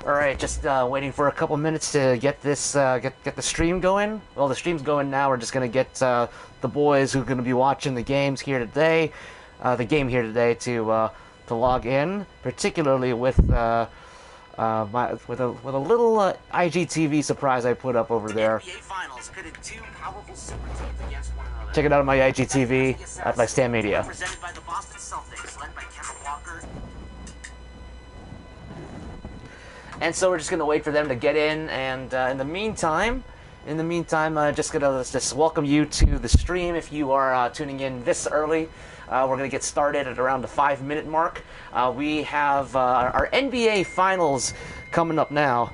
All right, just waiting for a couple minutes to get this get the stream going. Well, the stream's going now. We're just gonna get the boys who are gonna be watching the games here today, to log in, particularly with with a little IGTV surprise I put up over there. NBA Finals pitted two powerful super teams against one another. Check it out on my IGTV at my Stan Media. Presented by the Boston Celtics, led by Kemba Walker. And so we're just going to wait for them to get in, and in the meantime, just going to welcome you to the stream if you are tuning in this early. We're going to get started at around the 5-minute mark. We have our NBA Finals coming up now.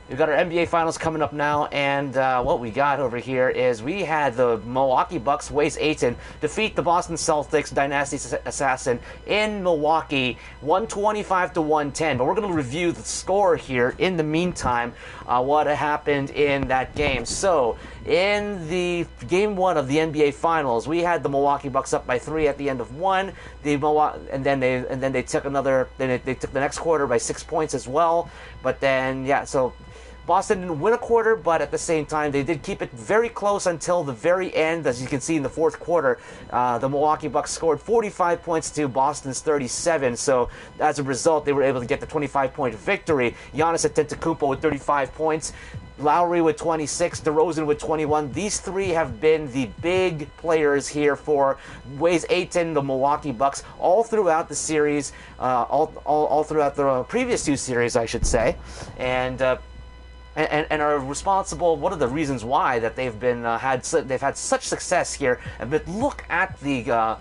We've got our NBA Finals coming up now, and what we got over here is we had the Milwaukee Bucks, Weighs Ayton, defeat the Boston Celtics, DyNasty Assassin, in Milwaukee, 125-110. But we're going to review the score here in the meantime, what happened in that game. So, in the game one of the NBA Finals, we had the Milwaukee Bucks up by 3 at the end of one. And then they took the next quarter by 6 points as well. But then, yeah, so Boston didn't win a quarter, but at the same time, they did keep it very close until the very end. As you can see in the fourth quarter, the Milwaukee Bucks scored 45 points to Boston's 37. So as a result, they were able to get the 25-point victory. Giannis Antetokounmpo with 35 points. Lowry with 26, DeRozan with 21. These three have been the big players here for Weighs Ayton, the Milwaukee Bucks, all throughout the series, all throughout the previous two series, I should say, and are responsible. One of the reasons why that they've been they've had such success here. But look at the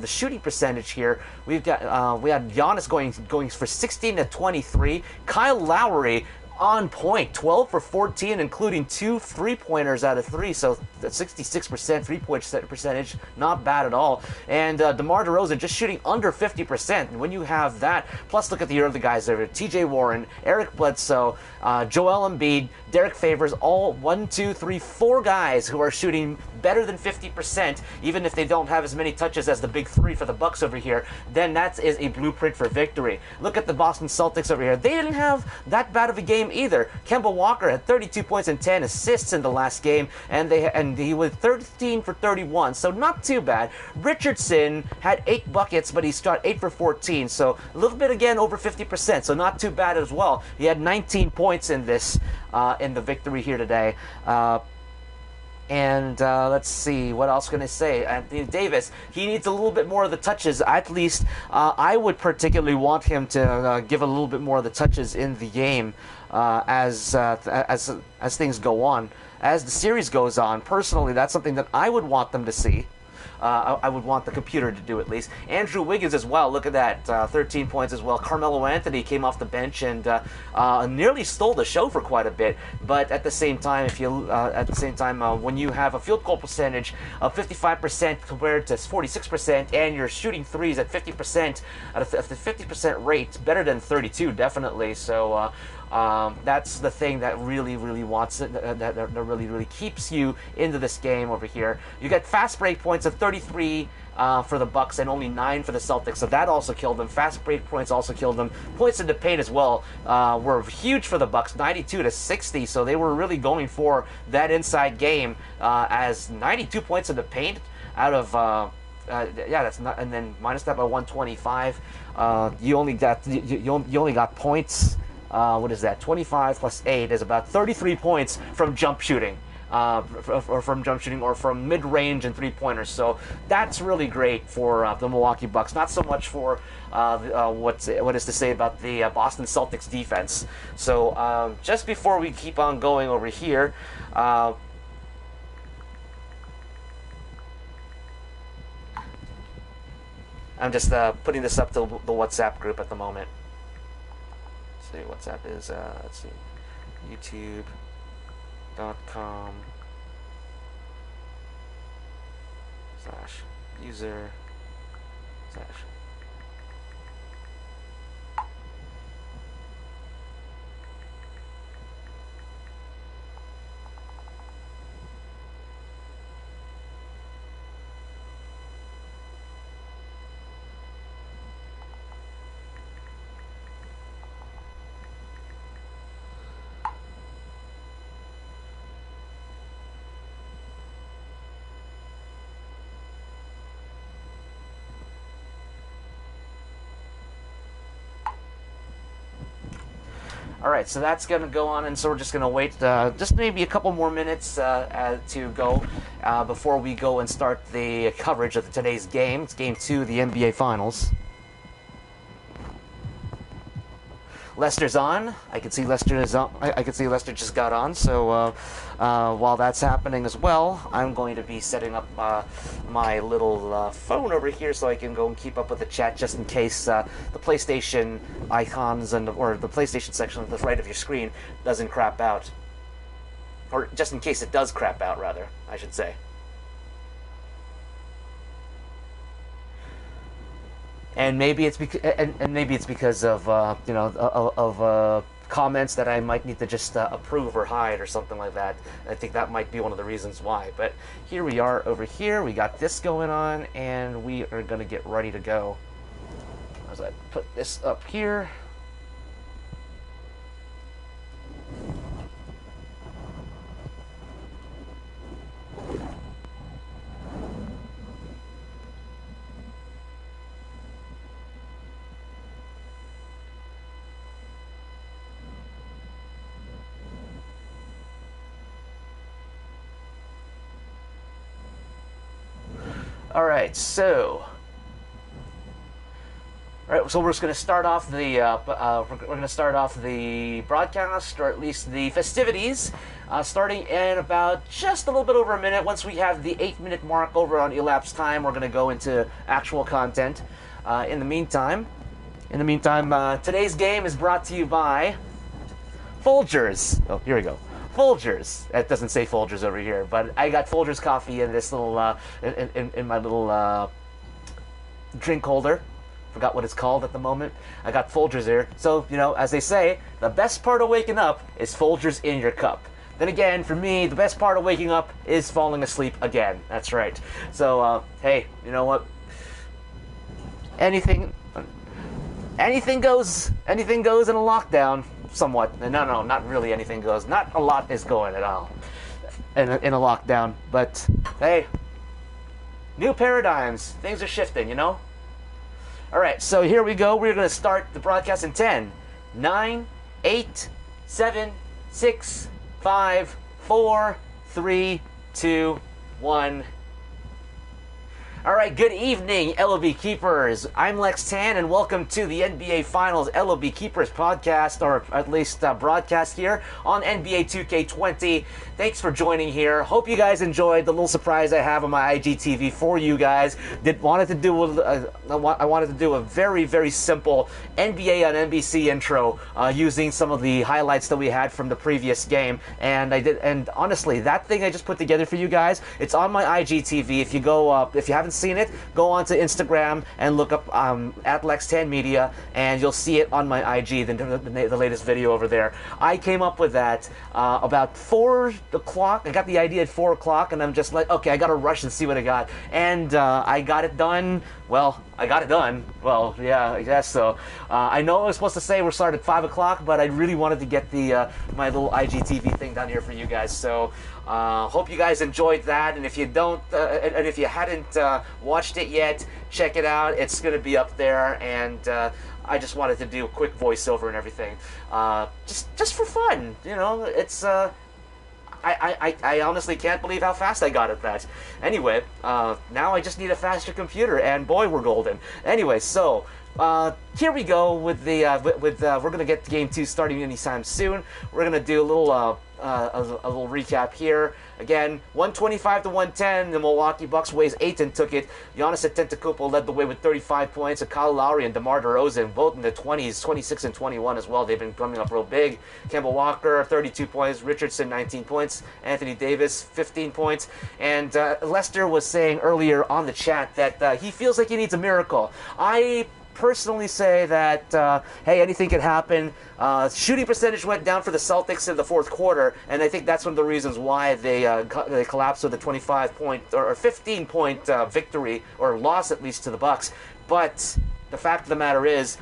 shooting percentage here. We had Giannis going for 16 to 23. Kyle Lowry on point, 12 for 14, including 2 3-pointers out of 3, so that's 66% 3-point percentage, not bad at all. And DeMar DeRozan just shooting under 50%. And when you have that, plus look at the other guys there: T.J. Warren, Eric Bledsoe, Joel Embiid, Derek Favors, all 4 guys who are shooting better than 50%, even if they don't have as many touches as the big three for the Bucks over here. Then that is a blueprint for victory. Look at the Boston Celtics over here. They didn't have that bad of a game either. Kemba Walker had 32 points and 10 assists in the last game, and he was 13 for 31, so not too bad. Richardson had 8 buckets, but he shot 8 for 14, so a little bit again over 50%, so not too bad as well. He had 19 points in this in the victory here today. And let's see, what else can I say? Anthony Davis, he needs a little bit more of the touches. At least I would particularly want him to give a little bit more of the touches in the game as things go on, as the series goes on. Personally, that's something that I would want them to see. I would want the computer to do at least. Andrew Wiggins as well. Look at that, 13 points as well. Carmelo Anthony came off the bench and nearly stole the show for quite a bit. But at the same time, when you have a field goal percentage of 55% compared to 46%, and you're shooting threes at 50% at the 50% rate, better than 32 definitely. So. That's the thing that really wants it, that really keeps you into this game over here. You get fast break points of 33 for the Bucks and only 9 for the Celtics, so that also killed them. Fast break points also killed them. Points in the paint as well were huge for the Bucks, 92 to 60. So they were really going for that inside game, as 92 points in the paint out of. That's not, and then minus that by 125. You only got points. What is that? 25 plus 8 is about 33 points from jump shooting, or from mid-range and 3-pointers. So that's really great for the Milwaukee Bucks. Not so much for what is to say about the Boston Celtics defense. So just before we keep on going over here. I'm just putting this up to the WhatsApp group at the moment. See, WhatsApp is, let's see, youtube.com/user/ All right, so that's going to go on, and so we're just going to wait just maybe a couple more minutes to go before we go and start the coverage of today's game. It's Game 2 of the NBA Finals. Lester's on. I can see Lester is on. I can see Lester just got on. So while that's happening as well, I'm going to be setting up my little phone over here so I can go and keep up with the chat, just in case the PlayStation icons or the PlayStation section on the right of your screen doesn't crap out, or just in case it does crap out, rather, I should say. And maybe it's because of comments that I might need to just approve or hide or something like that. I think that might be one of the reasons why. But here we are over here. We got this going on, and we are going to get ready to go. As I put this up here. All right, so we're just going to start off the broadcast, or at least the festivities, starting in about just a little bit over a minute. Once we have the 8-minute mark over on elapsed time, we're going to go into actual content. In the meantime, today's game is brought to you by Folgers. Oh, here we go. Folgers. It doesn't say Folgers over here, but I got Folgers coffee in this little in my little drink holder. Forgot what it's called at the moment. I got Folgers here. So, as they say, the best part of waking up is Folgers in your cup. Then again, for me, the best part of waking up is falling asleep again. That's right. So, hey, you know what? Anything goes in a lockdown. Somewhat. No, not really anything goes. Not a lot is going at all in a lockdown. But, hey, new paradigms. Things are shifting, All right, so here we go. We're going to start the broadcast in 10, 9, 8, 7, 6, 5, 4, 3, 2, 1. All right, good evening, LOB Keepers. I'm Lex Tan, and welcome to the NBA Finals LOB Keepers podcast, or at least broadcast here on NBA 2K20. Thanks for joining here. Hope you guys enjoyed the little surprise I have on my IGTV for you guys. I wanted to do a very, very simple NBA on NBC intro using some of the highlights that we had from the previous game, and I did. And honestly, that thing I just put together for you guys, it's on my IGTV. If you go, if you haven't seen it, go onto Instagram and look up at Lex10 Media, and you'll see it on my IG, the latest video over there. I came up with that about 4 o'clock. I got the idea at 4 o'clock, and I'm just like, okay, I gotta rush and see what I got. And I got it done. Well, I got it done. Well, yeah, I guess so. I know I was supposed to say we're starting at 5 o'clock, but I really wanted to get the my little IGTV thing down here for you guys. So hope you guys enjoyed that. And if you don't, and if you hadn't watched it yet, check it out. It's going to be up there. And I just wanted to do a quick voiceover and everything, just for fun. It's. I honestly can't believe how fast I got at that. Anyway, now I just need a faster computer, and boy, we're golden. Anyway, so here we go with the we're gonna get Game 2 starting anytime soon. We're gonna do a little recap here. Again, 125-110. The Milwaukee Bucks. Weighs Ayton took it. Giannis Antetokounmpo led the way with 35 points. And Kyle Lowry and DeMar DeRozan both in the 20s, 26 and 21 as well. They've been coming up real big. Kemba Walker 32 points. Richardson 19 points. Anthony Davis 15 points. And Lester was saying earlier on the chat that he feels like he needs a miracle. I personally say that, hey, anything could happen. Shooting percentage went down for the Celtics in the fourth quarter, and I think that's one of the reasons why they collapsed with a 25-point or 15-point victory, or loss at least, to the Bucks. But the fact of the matter is,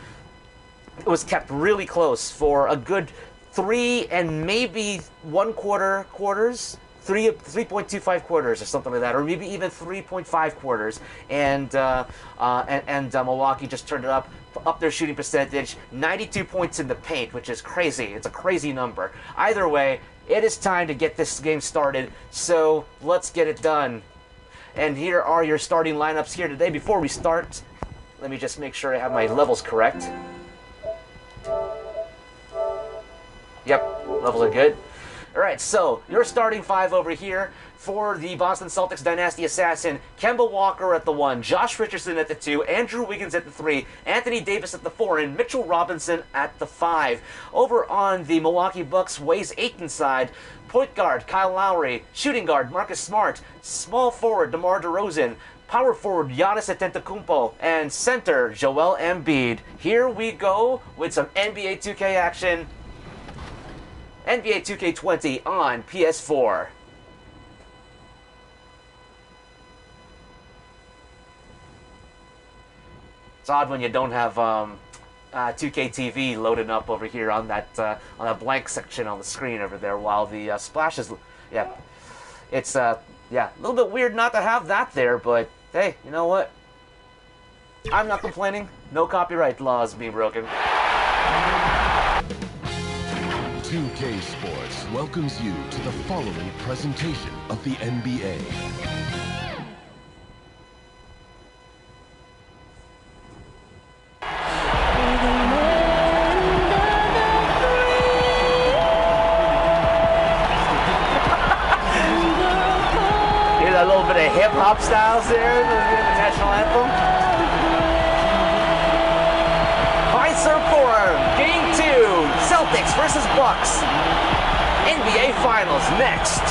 it was kept really close for a good 3 and maybe 1/4 quarters. 3.25 quarters or something like that, or maybe even 3.5 quarters, and Milwaukee just turned it up their shooting percentage, 92 points in the paint, which is crazy. It's a crazy number. Either way, it is time to get this game started, so let's get it done. And here are your starting lineups here today. Before we start, let me just make sure I have my levels correct. Yep, levels are good. All right, so your starting five over here for the Boston Celtics DyNasty Assassin: Kemba Walker at the 1, Josh Richardson at the 2, Andrew Wiggins at the 3, Anthony Davis at the 4, and Mitchell Robinson at the 5. Over on the Milwaukee Bucks Weighs Ayton side, point guard Kyle Lowry, shooting guard Marcus Smart, small forward DeMar DeRozan, power forward Giannis Antetokounmpo, and center Joel Embiid. Here we go with some NBA 2K action. NBA 2K20 on PS4. It's odd when you don't have 2K TV loaded up over here on that blank section on the screen over there, while the splashes. Yeah, it's a little bit weird not to have that there, but hey, you know what? I'm not complaining. No copyright laws being broken. 2K Sports welcomes you to the following presentation of the NBA. A little bit of hip-hop styles there, the national anthem. Fiserv Forum, Game 2, Celtics versus Bucks. NBA Finals next.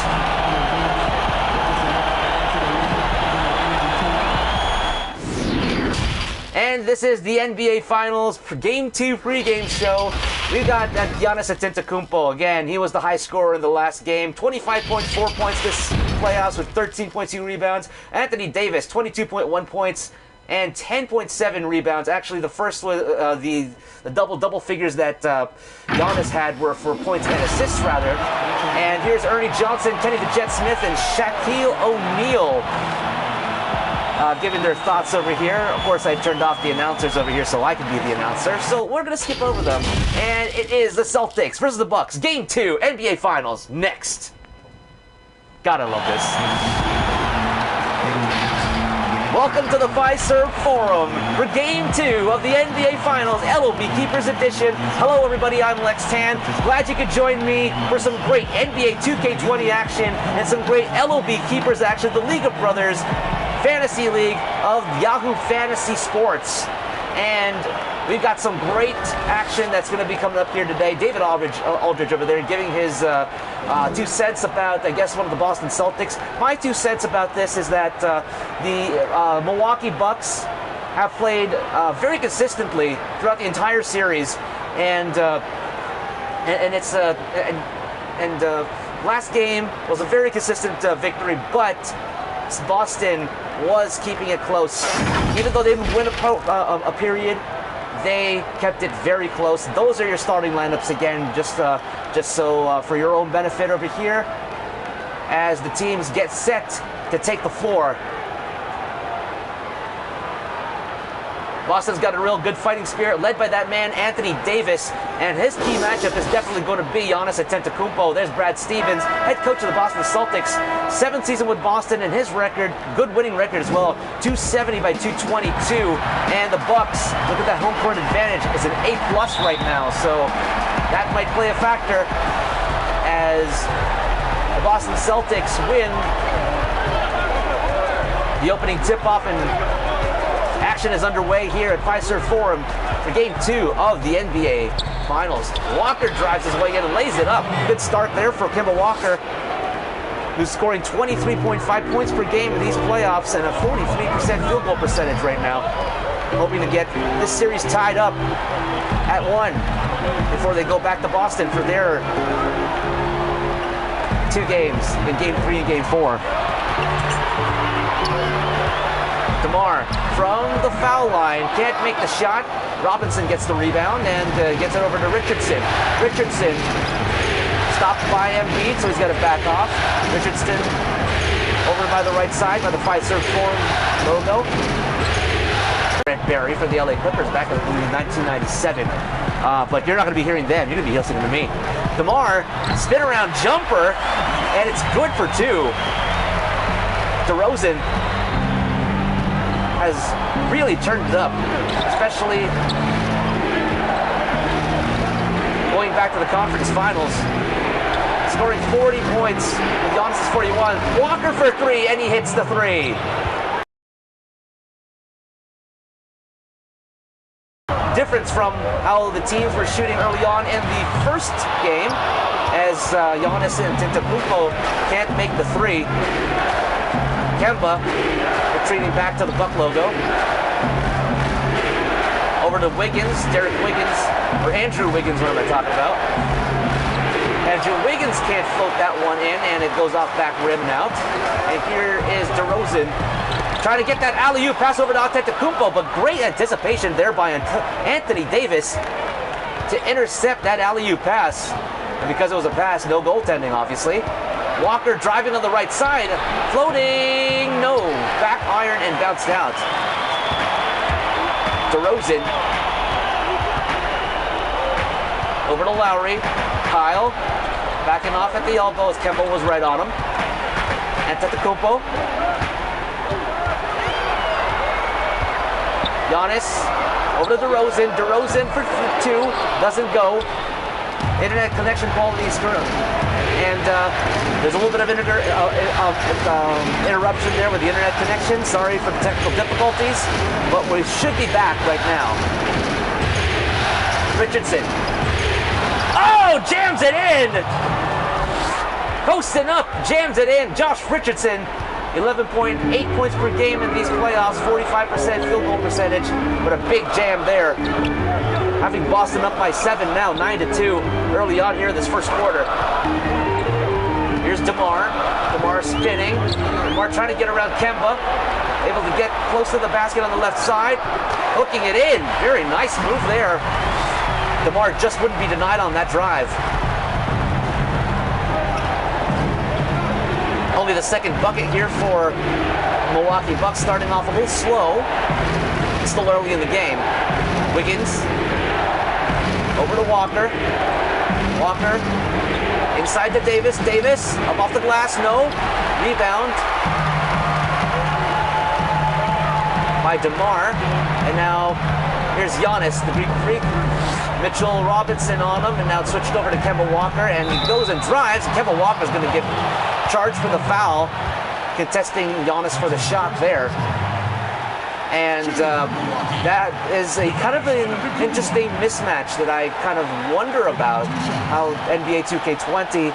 And this is the NBA Finals Game 2 pregame show. We got Giannis Antetokounmpo. Again, he was the high scorer in the last game. 25.4 points this playoffs with 13.2 rebounds. Anthony Davis, 22.1 points and 10.7 rebounds. Actually, the first was the double figures that Giannis had were for points and assists, rather. And here's Ernie Johnson, Kenny the Jet Smith, and Shaquille O'Neal giving their thoughts over here. Of course, I turned off the announcers over here so I could be the announcer. So we're going to skip over them. And it is the Celtics versus the Bucks. Game 2, NBA Finals, next. Gotta love this. Welcome to the Fiserv Forum for Game 2 of the NBA Finals, LOB Keepers Edition. Hello, everybody. I'm Lex Tan. Glad you could join me for some great NBA 2K20 action and some great LOB Keepers action, the League of Brothers Fantasy League of Yahoo Fantasy Sports. And we've got some great action that's going to be coming up here today. David Aldridge over there giving his 2 cents about, I guess, one of the Boston Celtics. My 2 cents about this is that the Milwaukee Bucks have played very consistently throughout the entire series, and it's last game was a very consistent victory, but Boston was keeping it close. Even though they didn't win a period, they kept it very close. Those are your starting lineups again, just so for your own benefit over here, as the teams get set to take the floor. Boston's got a real good fighting spirit, led by that man Anthony Davis, and his key matchup is definitely going to be Giannis Antetokounmpo. There's Brad Stevens, head coach of the Boston Celtics, 7th season with Boston, and his record, good winning record as well, 270 by 222. And the Bucks, look at that home court advantage, it's an A+ right now, so that might play a factor as the Boston Celtics win the opening tip-off, and action is underway here at Fiserv Forum for Game 2 of the NBA Finals. Walker drives his way in and lays it up. Good start there for Kemba Walker, who's scoring 23.5 points per game in these playoffs and a 43% field goal percentage right now. Hoping to get this series tied up at 1 before they go back to Boston for their 2 games in Game 3 and Game 4. DeMar from the foul line, can't make the shot. Robinson gets the rebound and gets it over to Richardson. Richardson stopped by Embiid, so he's got to back off. Richardson over by the right side by the 5-serve form logo. Barry for the LA Clippers back in 1997. But you're not going to be hearing them. You're going to be listening to me. DeMar, spin around jumper, and it's good for 2. DeRozan has really turned it up, especially going back to the conference finals. Scoring 40 points with Giannis' 41. Walker for 3, and he hits the 3. Difference from how the teams were shooting early on in the first game, as Giannis Antetokounmpo can't make the 3. Kemba retreating back to the Buck logo. Over to Wiggins, Derek Wiggins, or Andrew Wiggins, what am I talking about? Andrew Wiggins can't float that one in, and it goes off back rim and out. And here is DeRozan trying to get that alley-oop pass over to Antetokounmpo, but great anticipation there by Anthony Davis to intercept that alley-oop pass. And because it was a pass, no goaltending, obviously. Walker driving on the right side, floating, no, back iron and bounced out. DeRozan over to Lowry. Kyle backing off at the elbow as Kemba was right on him. Antetokounmpo. Giannis over to DeRozan. DeRozan for 2, doesn't go. Internet connection quality is good. And there's a little bit of interruption there with the internet connection. Sorry for the technical difficulties, but we should be back right now. Richardson. Oh, jams it in! Posting up, jams it in. Josh Richardson, 11.8 points per game in these playoffs, 45% field goal percentage, but a big jam there. Having Boston up by 7 now, 9-2, early on here in this first quarter. Here's DeMar. DeMar spinning. DeMar trying to get around Kemba. Able to get close to the basket on the left side. Hooking it in. Very nice move there. DeMar just wouldn't be denied on that drive. Only the second bucket here for Milwaukee Bucks, starting off a little slow. It's still early in the game. Wiggins over to Walker. Walker inside to Davis. Davis up off the glass. No. Rebound by DeMar. And now here's Giannis, the Greek Freak. Mitchell Robinson on him, and now it's switched over to Kemba Walker, and he goes and drives. And Kemba Walker's going to get charged for the foul, contesting Giannis for the shot there. And that is a kind of an interesting mismatch that I kind of wonder about how NBA 2K20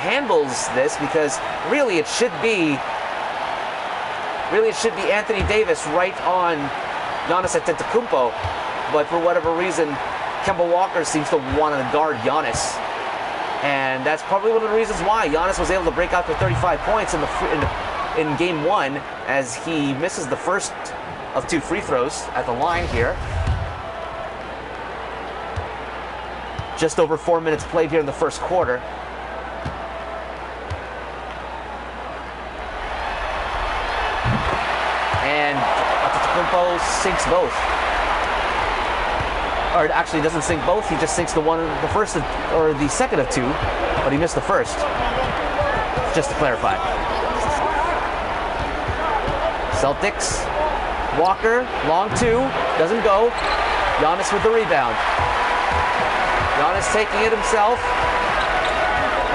handles this, because really it should be Anthony Davis right on Giannis Antetokounmpo, but for whatever reason, Kemba Walker seems to want to guard Giannis. And that's probably one of the reasons why Giannis was able to break out for 35 points in game 1, as he misses the first of 2 free throws at the line here. Just over 4 minutes played here in the first quarter. And Antetokounmpo sinks both. Or actually doesn't sink both, he just sinks the first or the second of 2, but he missed the first. Just to clarify. Celtics, Walker, long 2, doesn't go. Giannis with the rebound. Giannis taking it himself.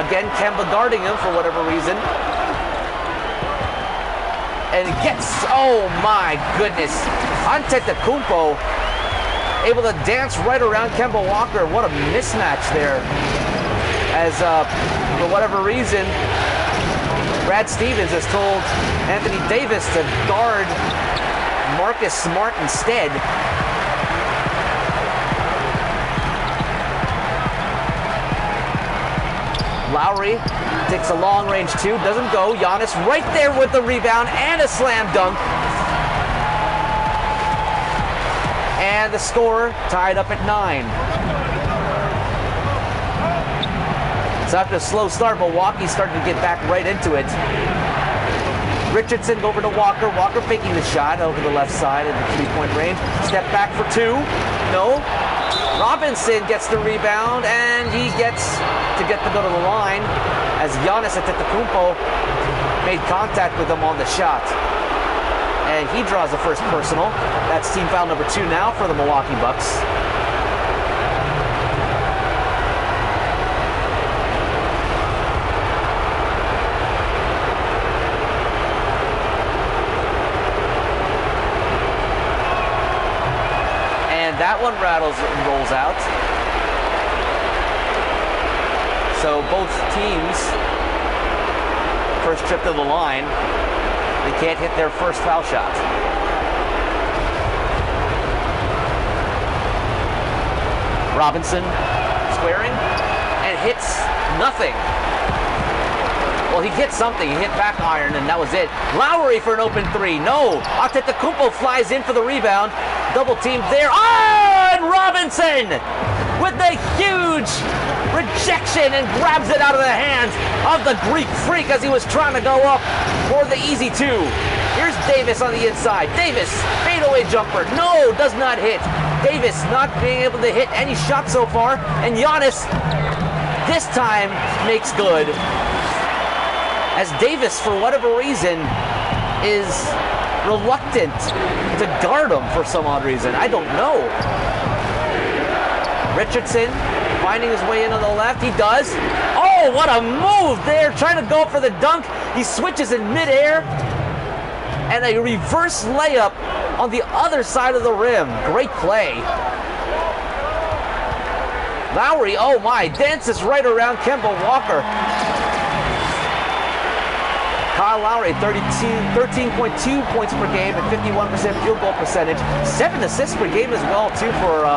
Again, Kemba guarding him for whatever reason. And it gets, oh my goodness, Antetokounmpo able to dance right around Kemba Walker. What a mismatch there. As for whatever reason, Brad Stevens has told Anthony Davis to guard Marcus Smart instead. Lowry takes a long range 2, doesn't go. Giannis right there with the rebound and a slam dunk. And the score tied up at 9. So after a slow start, Milwaukee's starting to get back right into it. Richardson over to Walker. Walker faking the shot over the left side in the three-point range. Step back for two. No. Robinson gets the rebound, and he gets to go to the line as Giannis Antetokounmpo made contact with him on the shot. And he draws the first personal. That's team foul number 2 now for the Milwaukee Bucks. That one rattles and rolls out. So both teams, first trip to the line, they can't hit their first foul shot. Robinson squaring and hits nothing. Well, he hit something. He hit back iron, and that was it. Lowry for an open three. No. Antetokounmpo flies in for the rebound. Double teamed there. Oh, and Robinson with the huge rejection and grabs it out of the hands of the Greek Freak as he was trying to go up for the easy two. Here's Davis on the inside. Davis, fadeaway jumper. No, does not hit. Davis not being able to hit any shot so far, and Giannis this time makes good. As Davis, for whatever reason, is reluctant to guard him for some odd reason. I don't know. Richardson finding his way in on the left. He does. Oh, what a move there. Trying to go for the dunk. He switches in midair. And a reverse layup on the other side of the rim. Great play. Lowry, oh my, dances right around Kemba Walker. Kyle Lowry, 13.2 points per game and 51% field goal percentage. 7 assists per game as well, too, for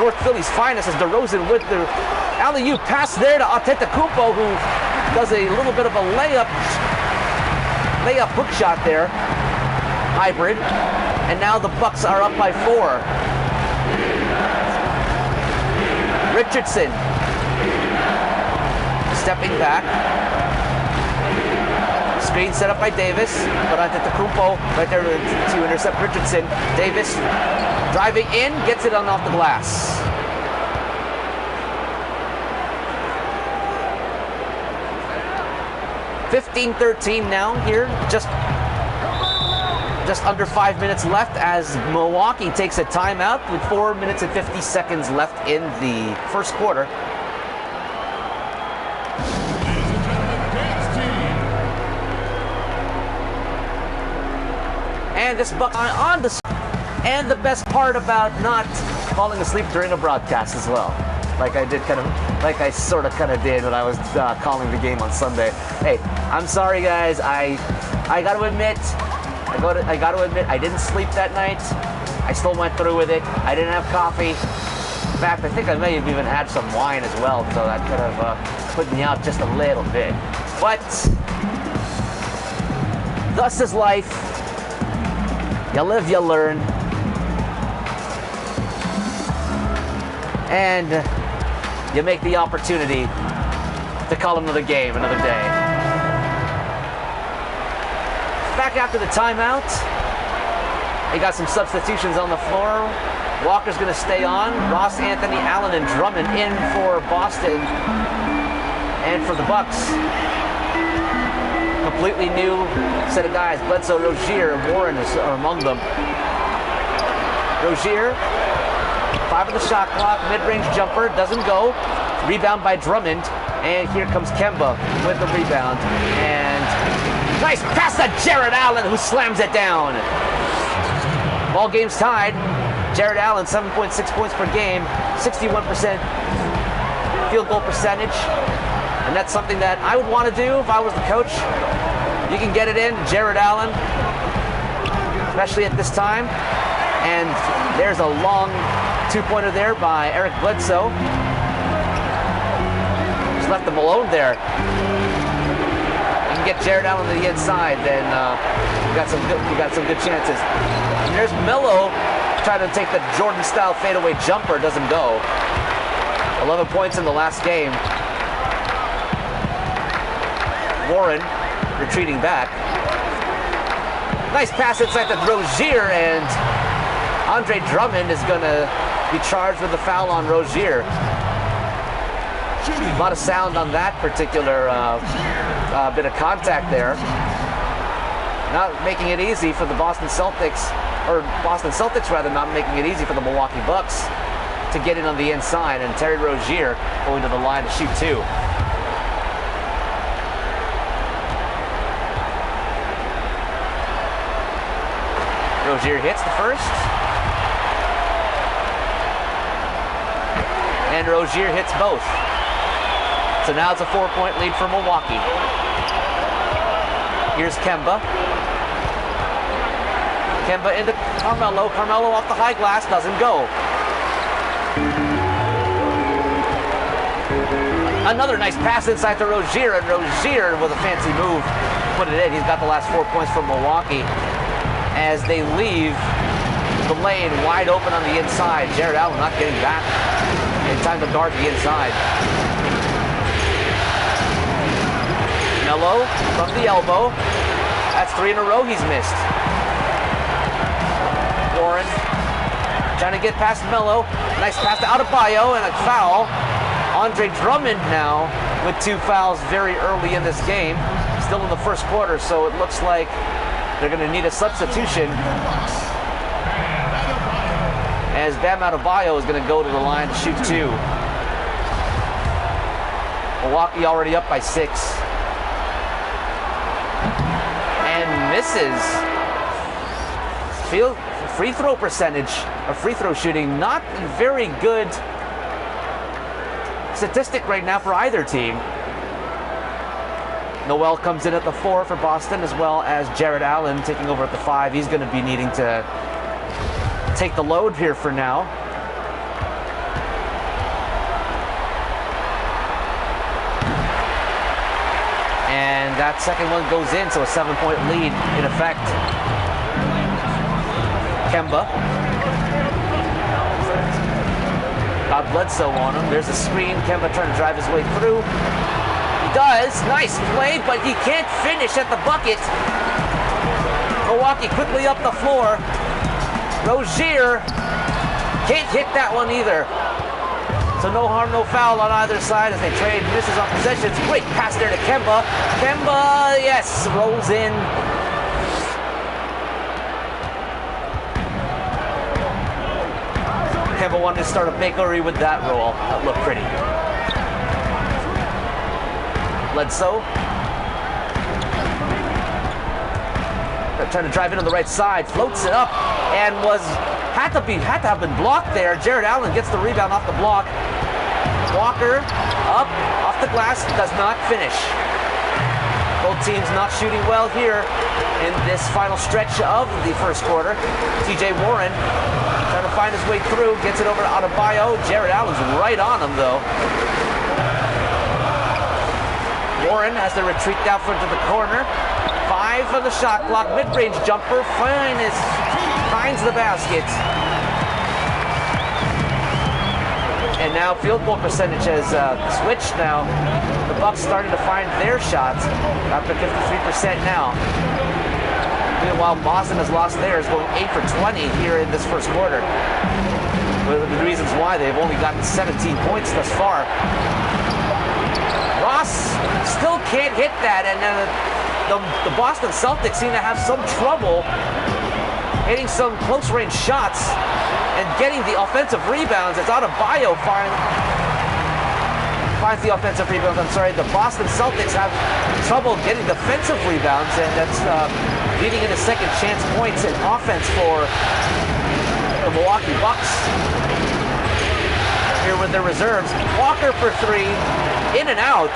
North Philly's finest, as DeRozan with the alley-oop pass there to Antetokounmpo, who does a little bit of a layup hook shot there. Hybrid. And now the Bucks are up by 4. Richardson stepping back. Screen set up by Davis, but Antetokounmpo right there to intercept Richardson. Davis driving in, gets it on off the glass. (15-13) now here, just under 5 minutes left as Milwaukee takes a timeout with 4 minutes and 50 seconds left in the first quarter. And this Buck on the, and the best part about not falling asleep during a broadcast as well, like I sort of did when I was calling the game on Sunday. Hey, I'm sorry guys. I got to admit, I didn't sleep that night. I still went through with it. I didn't have coffee. In fact, I think I may have even had some wine as well, so that could have put me out just a little bit. But thus is life. You live, you learn. And you make the opportunity to call another game, another day. Back after the timeout. They got some substitutions on the floor. Walker's going to stay on. Ross, Anthony, Allen, and Drummond in for Boston and for the Bucks. Completely new set of guys. Bledsoe, Rozier, and Warren are among them. Rozier, 5 of the shot clock, mid-range jumper, doesn't go. Rebound by Drummond, and here comes Kemba with the rebound. And nice pass to Jared Allen, who slams it down. Ball game's tied. Jared Allen, 7.6 points per game, 61% field goal percentage. And that's something that I would want to do if I was the coach. You can get it in, Jared Allen, especially at this time. And there's a long two-pointer there by Eric Bledsoe. Just left him alone there. You can get Jared Allen to the inside, then you got some good chances. And there's Melo trying to take the Jordan-style fadeaway jumper, doesn't go. 11 points in the last game. Warren retreating back. Nice pass inside to Rozier, and Andre Drummond is going to be charged with the foul on Rozier. A lot of sound on that particular bit of contact there. Not making it easy for the Boston Celtics, or Boston Celtics rather, not making it easy for the Milwaukee Bucks to get in on the inside, and Terry Rozier going to the line to shoot 2. Rozier hits the first. And Rozier hits both. So now it's a 4-point lead for Milwaukee. Here's Kemba. Kemba into Carmelo. Carmelo off the high glass, doesn't go. Another nice pass inside to Rozier, and Rozier with a fancy move put it in. He's got the last 4 points from Milwaukee as they leave the lane wide open on the inside. Jared Allen not getting back in time to guard the inside. Melo from the elbow. That's 3 in a row he's missed. Warren trying to get past Melo. Nice pass to Adebayo, and a foul. Andre Drummond now with 2 fouls very early in this game. Still in the first quarter, so it looks like they're going to need a substitution, as Bam Adebayo is going to go to the line to shoot 2. Milwaukee already up by 6. And misses. Free throw percentage, or free throw shooting, not very good statistic right now for either team. Noel comes in at the 4 for Boston, as well as Jared Allen taking over at the 5. He's going to be needing to take the load here for now. And that second one goes in, so a 7-point lead in effect. Kemba. Got Bledsoe on him. There's a screen. Kemba trying to drive his way through. He does. Nice play, but he can't finish at the bucket. Milwaukee quickly up the floor. Rozier can't hit that one either. So no harm, no foul on either side as they trade misses on possessions. Great pass there to Kemba. Kemba, yes, rolls in. Kemba wanted to start a bakery with that roll. That looked pretty. Bledsoe. They're trying to drive in on the right side, floats it up, and had to have been blocked there. Jared Allen gets the rebound off the block. Walker up off the glass, does not finish. Both teams not shooting well here in this final stretch of the first quarter. TJ Warren trying to find his way through, gets it over to Adebayo. Jared Allen's right on him though. Warren has to retreat down front to the corner. 5 on the shot clock, mid-range jumper, finds the basket. And now field goal percentage has switched now. The Bucks starting to find their shots, up to 53% now. Meanwhile, Boston has lost theirs, going 8 for 20 here in this first quarter. One of the reasons why they've only gotten 17 points thus far. Ross still can't hit that, and the Boston Celtics seem to have some trouble hitting some close-range shots and getting the offensive rebounds. It's Adebayo finds the offensive rebounds. I'm sorry, the Boston Celtics have trouble getting defensive rebounds, and that's leading into second chance points in offense for the Milwaukee Bucks. Here with their reserves, Walker for 3, in and out.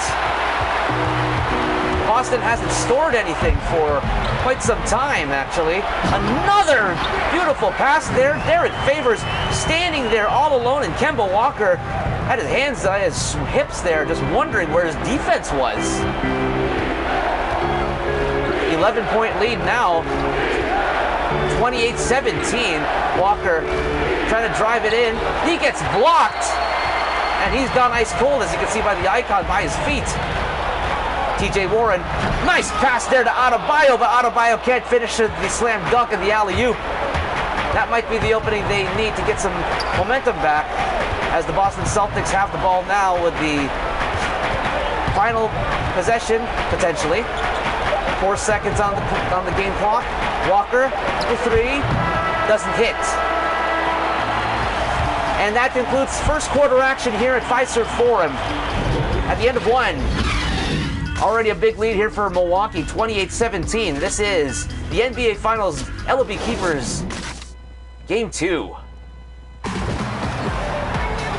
Boston hasn't scored anything for quite some time, actually. Another beautiful pass there. Derek Favors standing there all alone, and Kemba Walker had his hands on his hips there, just wondering where his defense was. 11-point lead now. 28-17. Walker trying to drive it in. He gets blocked. And he's gone ice cold, as you can see by the icon by his feet. TJ Warren, nice pass there to Adebayo, but Adebayo can't finish the slam dunk and the alley-oop. That might be the opening they need to get some momentum back, as the Boston Celtics have the ball now with the final possession, potentially. 4 seconds on the game clock. Walker, the three, doesn't hit. And that concludes first quarter action here at Fiserv Forum. At the end of one. Already a big lead here for Milwaukee, 28-17. This is the NBA Finals LOB Keepers Game 2.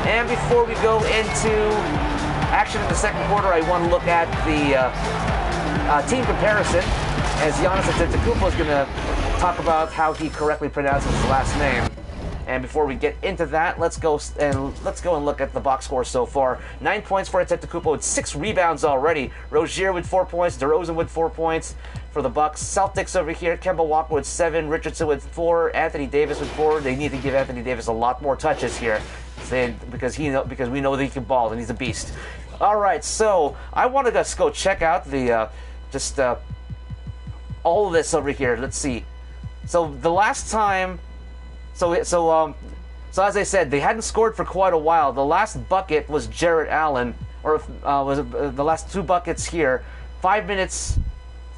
And before we go into action in the second quarter, I want to look at the team comparison, as Giannis Antetokounmpo is going to talk about how he correctly pronounces his last name. And before we get into that, let's go and look at the box score so far. 9 points for Antetokounmpo with 6 rebounds already. Rozier with 4 points, DeRozan with 4 points for the Bucks. Celtics over here, Kemba Walker with 7, Richardson with 4, Anthony Davis with 4. They need to give Anthony Davis a lot more touches here, because we know that he can ball and he's a beast. All right, so I want to just go check out the all of this over here. Let's see. So the last time. So as I said, they hadn't scored for quite a while. The last bucket was Jarrett Allen, or the last 2 buckets here. 5 minutes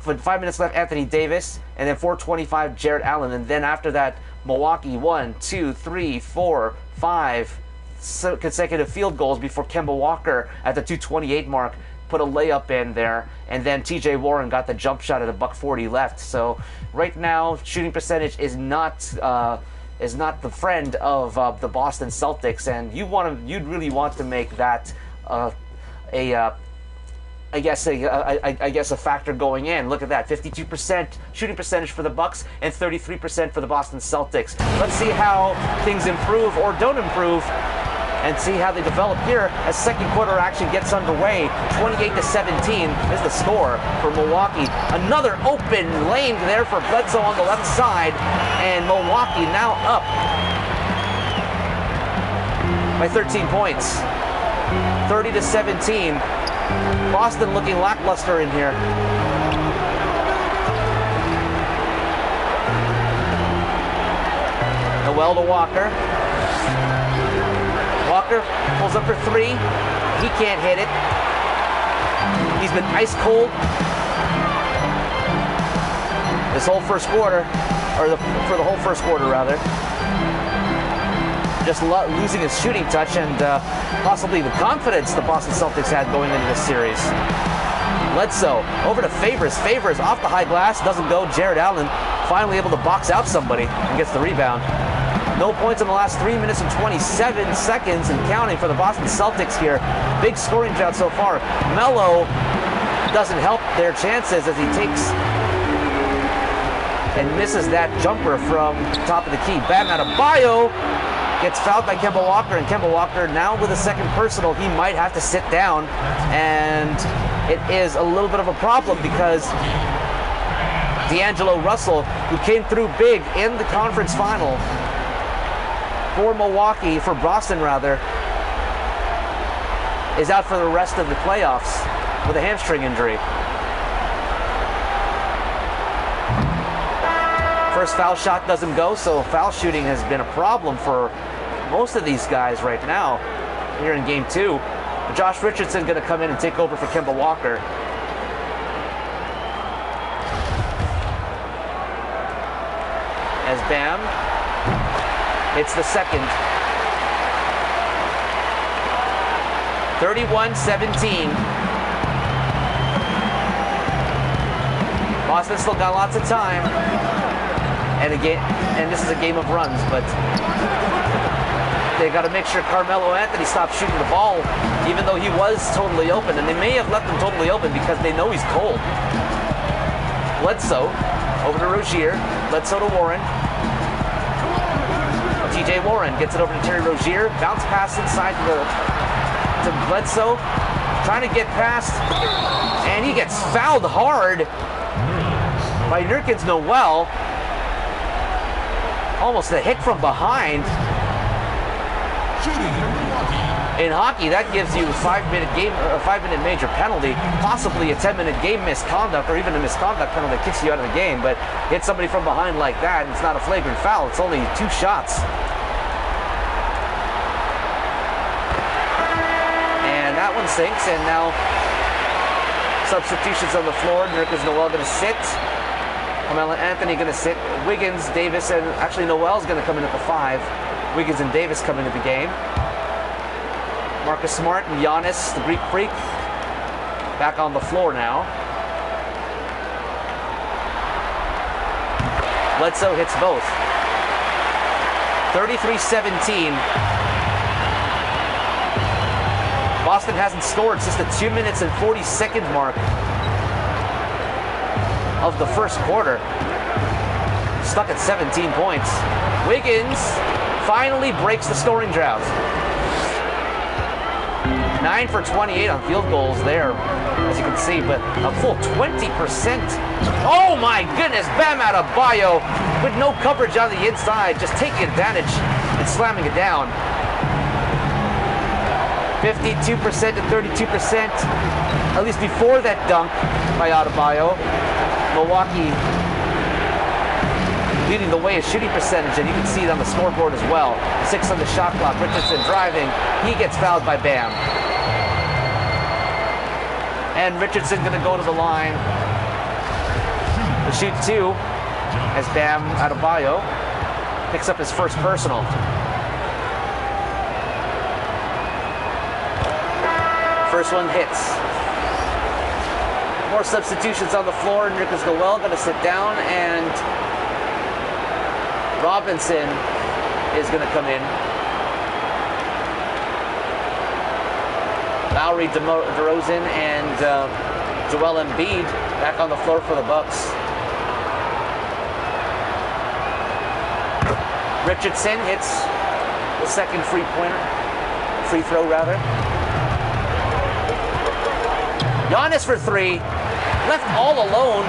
left, Anthony Davis, and then 4:25 Jarrett Allen, and then after that, Milwaukee 1, 2, 3, 4, 5 consecutive field goals before Kemba Walker at the 2:28 mark put a layup in there, and then TJ Warren got the jump shot at $1:40 left. So right now, shooting percentage is not the friend of the Boston Celtics, and you'd really want to make that I guess a factor going in. Look at that, 52% shooting percentage for the Bucks and 33% for the Boston Celtics. Let's see how things improve or don't improve, and see how they develop here as second quarter action gets underway. 28-17 is the score for Milwaukee. Another open lane there for Bledsoe on the left side, and Milwaukee now up by 13 points. 30-17. Boston looking lackluster in here. Noel to Walker. Walker pulls up for 3. He can't hit it. He's been ice cold this whole first quarter, or for the whole first quarter rather. Just losing his shooting touch and possibly the confidence the Boston Celtics had going into this series. Bledsoe over to Favors. Favors off the high glass, doesn't go. Jarrett Allen finally able to box out somebody and gets the rebound. No points in the last 3 minutes and 27 seconds and counting for the Boston Celtics here. Big scoring drought so far. Melo doesn't help their chances as he takes and misses that jumper from top of the key. Bam Adebayo gets fouled by Kemba Walker, and Kemba Walker now with a second personal. He might have to sit down, and it is a little bit of a problem because D'Angelo Russell, who came through big in the conference final for Milwaukee, for Boston rather, is out for the rest of the playoffs with a hamstring injury. First foul shot doesn't go, so foul shooting has been a problem for most of these guys right now here in game 2. But Josh Richardson going to come in and take over for Kemba Walker. As Bam hits the second. 31-17. Boston still got lots of time. And this is a game of runs, but they got to make sure Carmelo Anthony stops shooting the ball, even though he was totally open. And they may have left him totally open because they know he's cold. Bledsoe over to Rozier. Bledsoe to Warren. TJ Warren gets it over to Terry Rozier. Bounce pass inside to Bledsoe. Trying to get past. And he gets fouled hard by Nurkic Noel. Almost a hit from behind. Shooting Milwaukee, In hockey, that gives you a 5-minute major penalty, possibly a 10-minute game misconduct, or even a misconduct penalty that kicks you out of the game. But hit somebody from behind like that, and it's not a flagrant foul. It's only 2 shots. And that one sinks, and now substitutions on the floor. Nurkic Noel going to sit. Carmelo Anthony going to sit. Wiggins, Davis, and actually Noel's going to come in at the 5. Wiggins and Davis come into the game. Marcus Smart and Giannis, the Greek Freak, back on the floor now. Bledsoe hits both. 33-17. Boston hasn't scored since the 2 minutes and 40-second mark of the first quarter. Stuck at 17 points. Wiggins finally breaks the scoring drought. 9 for 28 on field goals there, as you can see, but a full 20%. Oh my goodness, Bam Adebayo with no coverage on the inside, just taking advantage and slamming it down. 52% to 32%, at least before that dunk by Adebayo. Milwaukee leading the way in shooting percentage, and you can see it on the scoreboard as well. 6 on the shot clock. Richardson driving. He gets fouled by Bam. And Richardson going to go to the line to shoot 2 as Bam Adebayo picks up his first personal. First one hits. More substitutions on the floor. Nurkic Noel going to sit down, and Robinson is going to come in. Lowry, DeRozan, and Joel Embiid back on the floor for the Bucks. Richardson hits the second free throw rather. Giannis for 3, left all alone,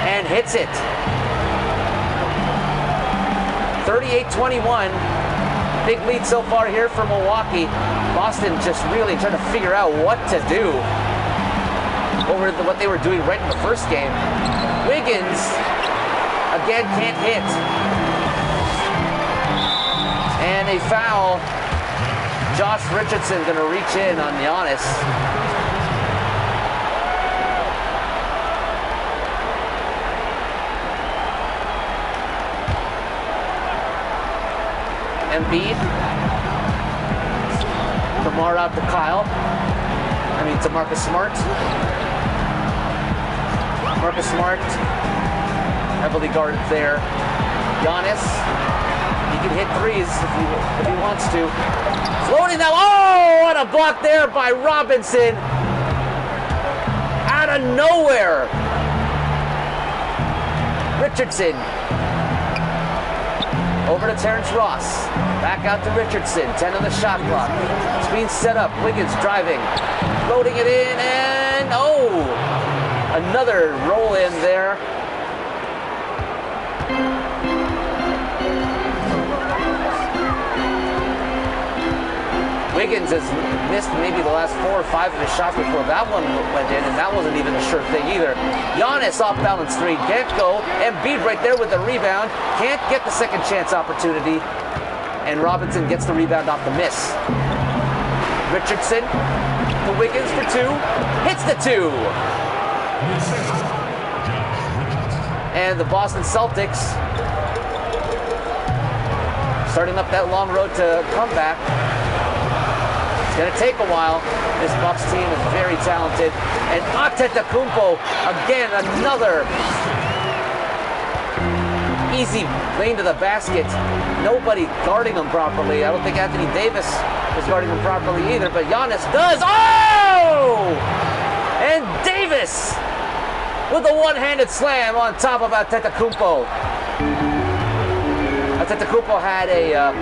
and hits it. 38-21. Big lead so far here for Milwaukee. Boston just really trying to figure out what to do over what they were doing right in the first game. Wiggins, again, can't hit. And a foul. Josh Richardson going to reach in on Giannis. Embiid. DeMar out to Kyle. To Marcus Smart. Marcus Smart, heavily guarded there. Giannis, he can hit 3s if he wants to. Floating now. Oh, what a block there by Robinson. Out of nowhere. Richardson. Over to Terrence Ross. Back out to Richardson. 10 on the shot clock. Screen set up. Wiggins driving. Loading it in, and oh! Another roll in there. Wiggins has missed maybe the last 4 or 5 of his shots before that one went in, and that wasn't even a sure thing either. Giannis off balance 3, can't go. Embiid right there with the rebound, can't get the second chance opportunity, and Robinson gets the rebound off the miss. Richardson to Wiggins for 2, hits the 2. And the Boston Celtics starting up that long road to comeback. Going to take a while. This Bucks team is very talented. And Antetokounmpo, again, another easy lane to the basket. Nobody guarding him properly. I don't think Anthony Davis is guarding him properly either, but Giannis does. Oh! And Davis with a one-handed slam on top of Antetokounmpo. Antetokounmpo had a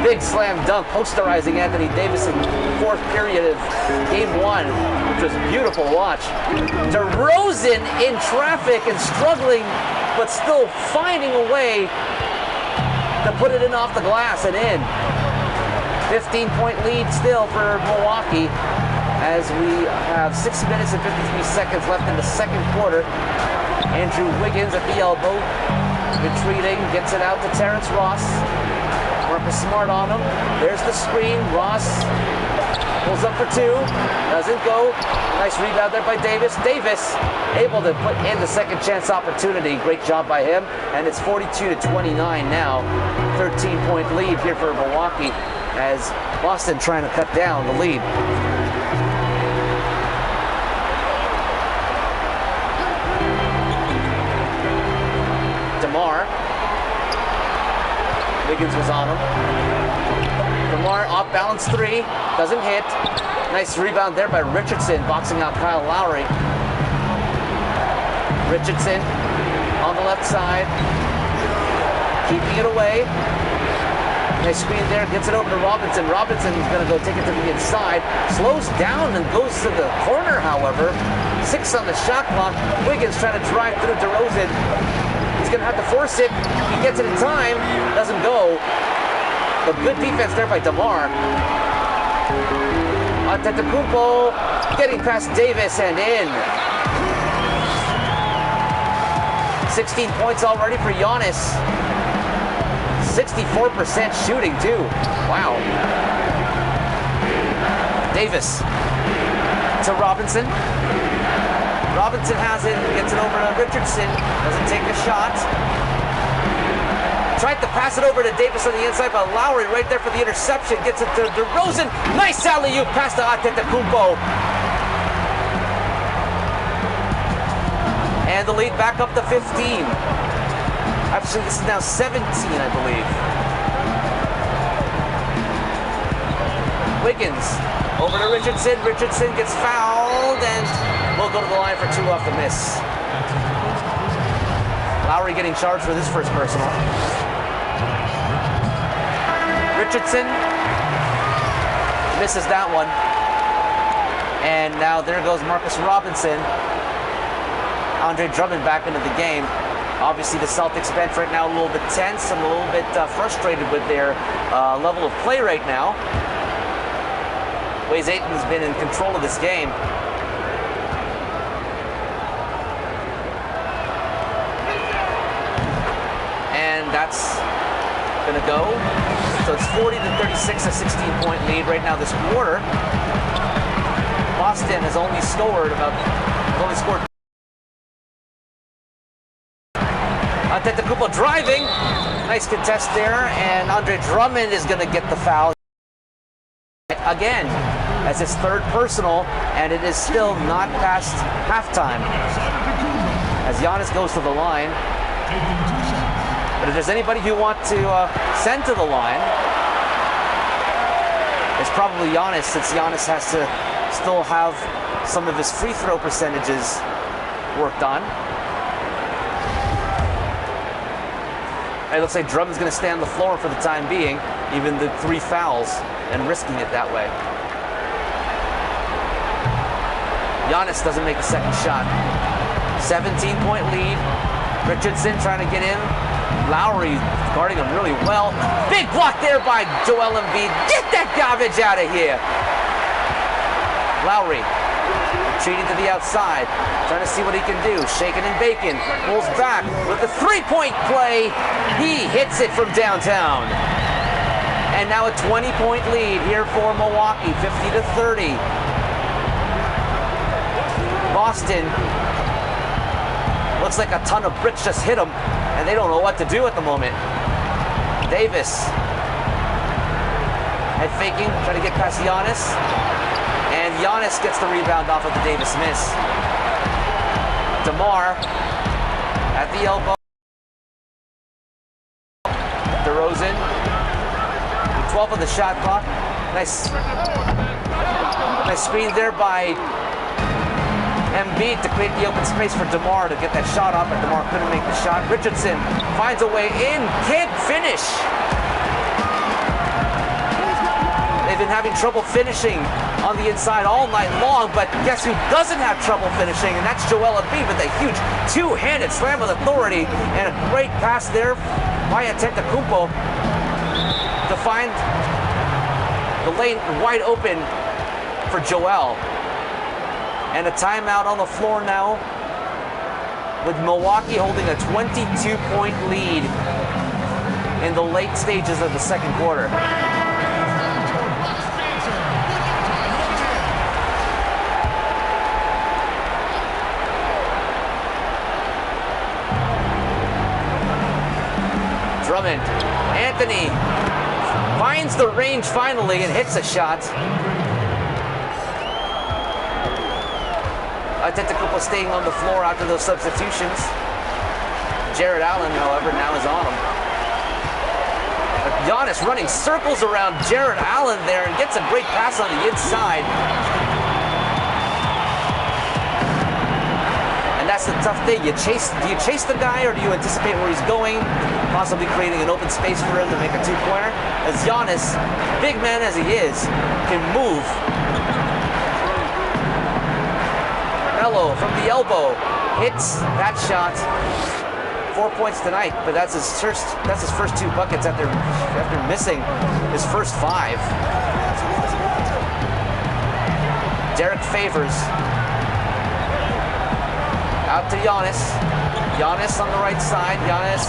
big slam dunk, posterizing Anthony Davis in the 4th period of Game 1, which was beautiful to watch. DeRozan in traffic and struggling, but still finding a way to put it in off the glass and in. 15-point lead still for Milwaukee as we have 6 minutes and 53 seconds left in the second quarter. Andrew Wiggins at the elbow, retreating, gets it out to Terrence Ross. Marcus Smart on him. There's the screen. Ross pulls up for two. Doesn't go. Nice rebound there by Davis. Davis able to put in the second chance opportunity. Great job by him. And it's 42-29 now. 13-point lead here for Milwaukee as Boston trying to cut down the lead. DeMar. Wiggins was on him. DeMar off balance three. Doesn't hit. Nice rebound there by Richardson, boxing out Kyle Lowry. Richardson on the left side, keeping it away. Nice screen there, gets it over to Robinson. Robinson is going to go take it to the inside. Slows down and goes to the corner, however. 6 on the shot clock. Wiggins trying to drive through DeRozan. He's going to have to force it. He gets it in time. Doesn't go. But good defense there by DeMar. Antetokounmpo getting past Davis and in. 16 points already for Giannis. 64% shooting too. Wow. Davis to Robinson. Robinson has it, gets it over to Richardson. Doesn't take a shot. Tried to pass it over to Davis on the inside, but Lowry right there for the interception. Gets it to DeRozan. Nice alley-oop pass to Antetokounmpo. And the lead back up to 15. Actually, this is now 17, I believe. Wiggins over to Richardson. Richardson gets fouled and will go to the line for 2 off the miss. Lowry getting charged with his first personal. Richardson misses that one. And now there goes Marcus Robinson. Andre Drummond back into the game. Obviously, the Celtics bench right now a little bit tense and a little bit frustrated with their level of play right now. Weighs Ayton has been in control of this game. And that's going to go. So it's 40-36, a 16-point lead right now this quarter. Boston has only scored Antetokounmpo driving. Nice contest there, and Andre Drummond is going to get the foul again as his third personal, and it is still not past halftime as Giannis goes to the line. But if there's anybody you want to send to the line, it's probably Giannis, since Giannis has to still have some of his free throw percentages worked on. It looks like Drummond's going to stay on the floor for the time being, even the 3 fouls, and risking it that way. Giannis doesn't make the second shot. 17-point lead. Richardson trying to get in. Lowry guarding him really well. Big block there by Joel Embiid. Get that garbage out of here. Lowry retreating to the outside, trying to see what he can do. Shaking and baking, pulls back with the 3-point play. He hits it from downtown. And now a 20-point lead here for Milwaukee, 50-30. Boston looks like a ton of bricks just hit them, and they don't know what to do at the moment. Davis head faking, trying to get past Giannis. And Giannis gets the rebound off of the Davis miss. DeMar at the elbow. DeRozan, 12 on the shot clock. Nice screen there by Embiid to create the open space for DeMar to get that shot off, but DeMar couldn't make the shot. Richardson finds a way in, can't finish. They've been having trouble finishing on the inside all night long, but guess who doesn't have trouble finishing? And that's Joel Embiid with a huge two-handed slam with authority and a great pass there by Antetokounmpo to find The lane wide open for Joel. And a timeout on the floor now, with Milwaukee holding a 22-point lead in the late stages of the second quarter. Drummond, Anthony finds the range finally and hits a shot. Antetokounmpo staying on the floor after those substitutions. Jared Allen, however, now is on him. But Giannis running circles around Jared Allen there and gets a great pass on the inside. And that's the tough thing. Do you chase the guy, or do you anticipate where he's going, possibly creating an open space for him to make a two-pointer? As Giannis, big man as he is, can move. Melo from the elbow hits that shot. 4 points tonight, but that's his first 2 buckets after missing his first 5. Derek Favors out to Giannis. Giannis on the right side. Giannis,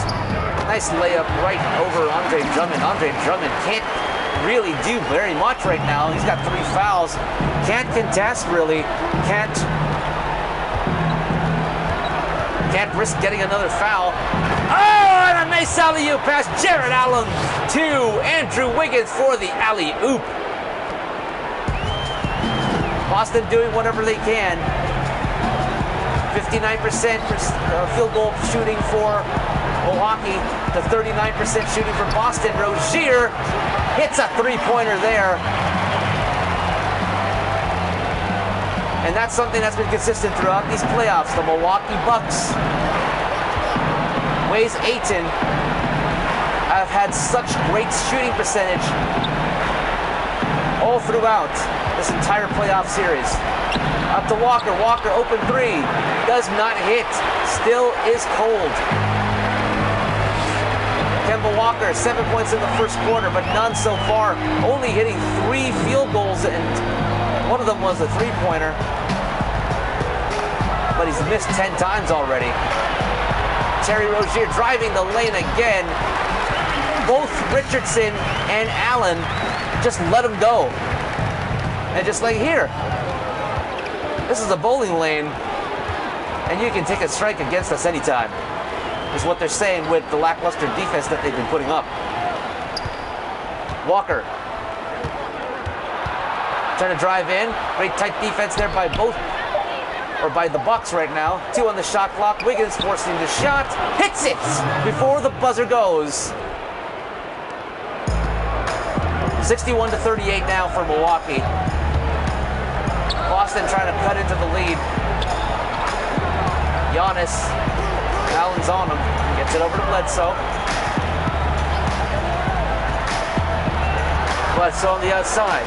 nice layup right over Andre Drummond. Andre Drummond can't really do very much right now. He's got 3 fouls. Can't contest really. Can't risk getting another foul. Oh, and a nice alley-oop pass. Jared Allen to Andrew Wiggins for the alley-oop. Boston doing whatever they can. 59% field goal shooting for Milwaukee to 39% shooting for Boston. Rozier hits a 3-pointer there. And that's something that's been consistent throughout these playoffs. The Milwaukee Bucks, Weighs Ayton, have had such great shooting percentage all throughout this entire playoff series. Up to Walker. Walker open 3. Does not hit. Still is cold. Kemba Walker, 7 points in the first quarter, but none so far. Only hitting 3 field goals, and one of them was a 3-pointer. But he's missed 10 times already. Terry Rozier driving the lane again. Both Richardson and Allen just let him go. And just like, here, this is a bowling lane, and you can take a strike against us anytime, is what they're saying with the lackluster defense that they've been putting up. Walker trying to drive in. Great tight defense there by the Bucks right now. 2 on the shot clock. Wiggins forcing the shot. Hits it before the buzzer goes. 61-38 now for Milwaukee. Boston trying to cut into the lead. Giannis, Allen's on him. Gets it over to Bledsoe. Bledsoe on the outside.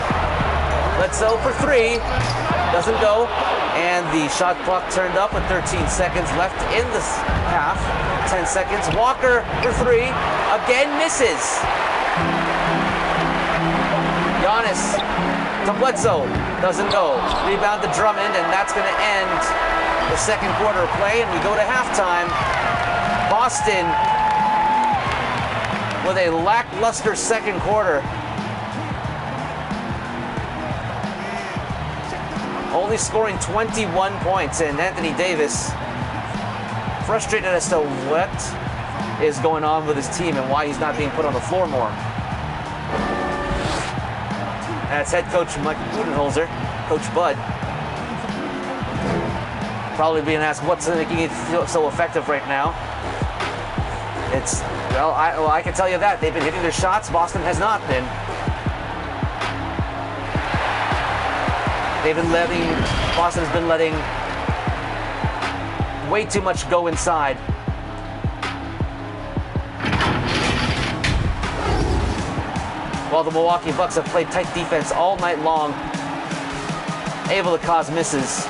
Bledsoe for 3. Doesn't go. And the shot clock turned up with 13 seconds left in the half. 10 seconds. Walker for 3. Again misses. Giannis to Bledsoe. Doesn't go. Rebound to Drummond, and that's going to end the second quarter of play, and we go to halftime. Boston with a lackluster second quarter. Only scoring 21 points, and Anthony Davis frustrated as to what is going on with his team and why he's not being put on the floor more. That's head coach Mike Budenholzer, Coach Bud, probably being asked what's making it feel so effective right now. It's, well, I can tell you that. They've been hitting their shots. Boston has not been. Boston has been letting way too much go inside. While the Milwaukee Bucks have played tight defense all night long, able to cause misses.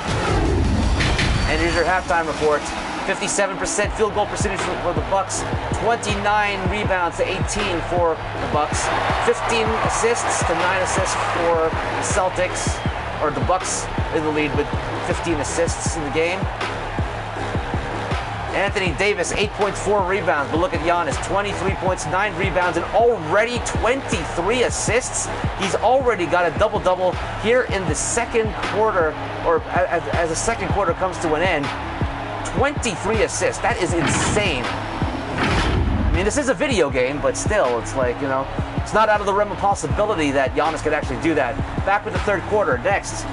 And here's your halftime report. 57% field goal percentage for the Bucks, 29 rebounds to 18 for the Bucks, 15 assists to 9 assists for the Celtics, or the Bucks in the lead with 15 assists in the game. Anthony Davis, 8.4 rebounds, but look at Giannis, 23 points, 9 rebounds, and already 23 assists. He's already got a double-double here in the second quarter, or as the second quarter comes to an end. 23 assists, that is insane. I mean, this is a video game, but still, it's like, you know, it's not out of the realm of possibility that Giannis could actually do that. Back with the third quarter, next.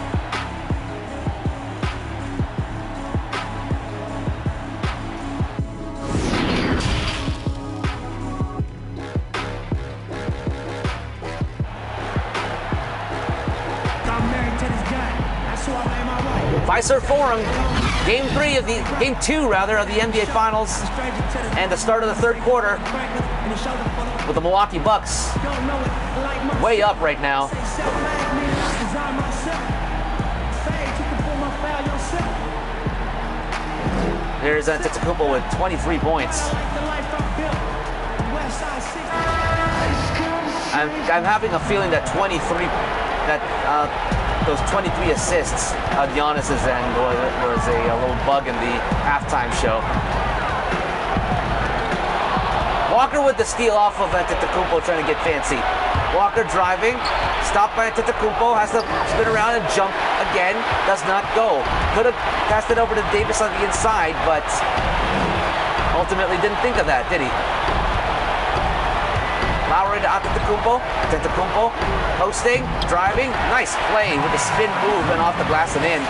Fiserv Forum, Game 2 of the NBA Finals, and the start of the third quarter with the Milwaukee Bucks way up right now. There's Antetokounmpo with 23 points. I'm having a feeling that those 23 assists on Giannis's end was a little bug in the halftime show. Walker with the steal off of Antetokounmpo, trying to get fancy. Walker driving, stopped by Antetokounmpo, has to spin around and jump again, does not go. Could have passed it over to Davis on the inside, but ultimately didn't think of that, did he? Lowry to Antetokounmpo, posting, driving, nice play with a spin move and off the glass and in.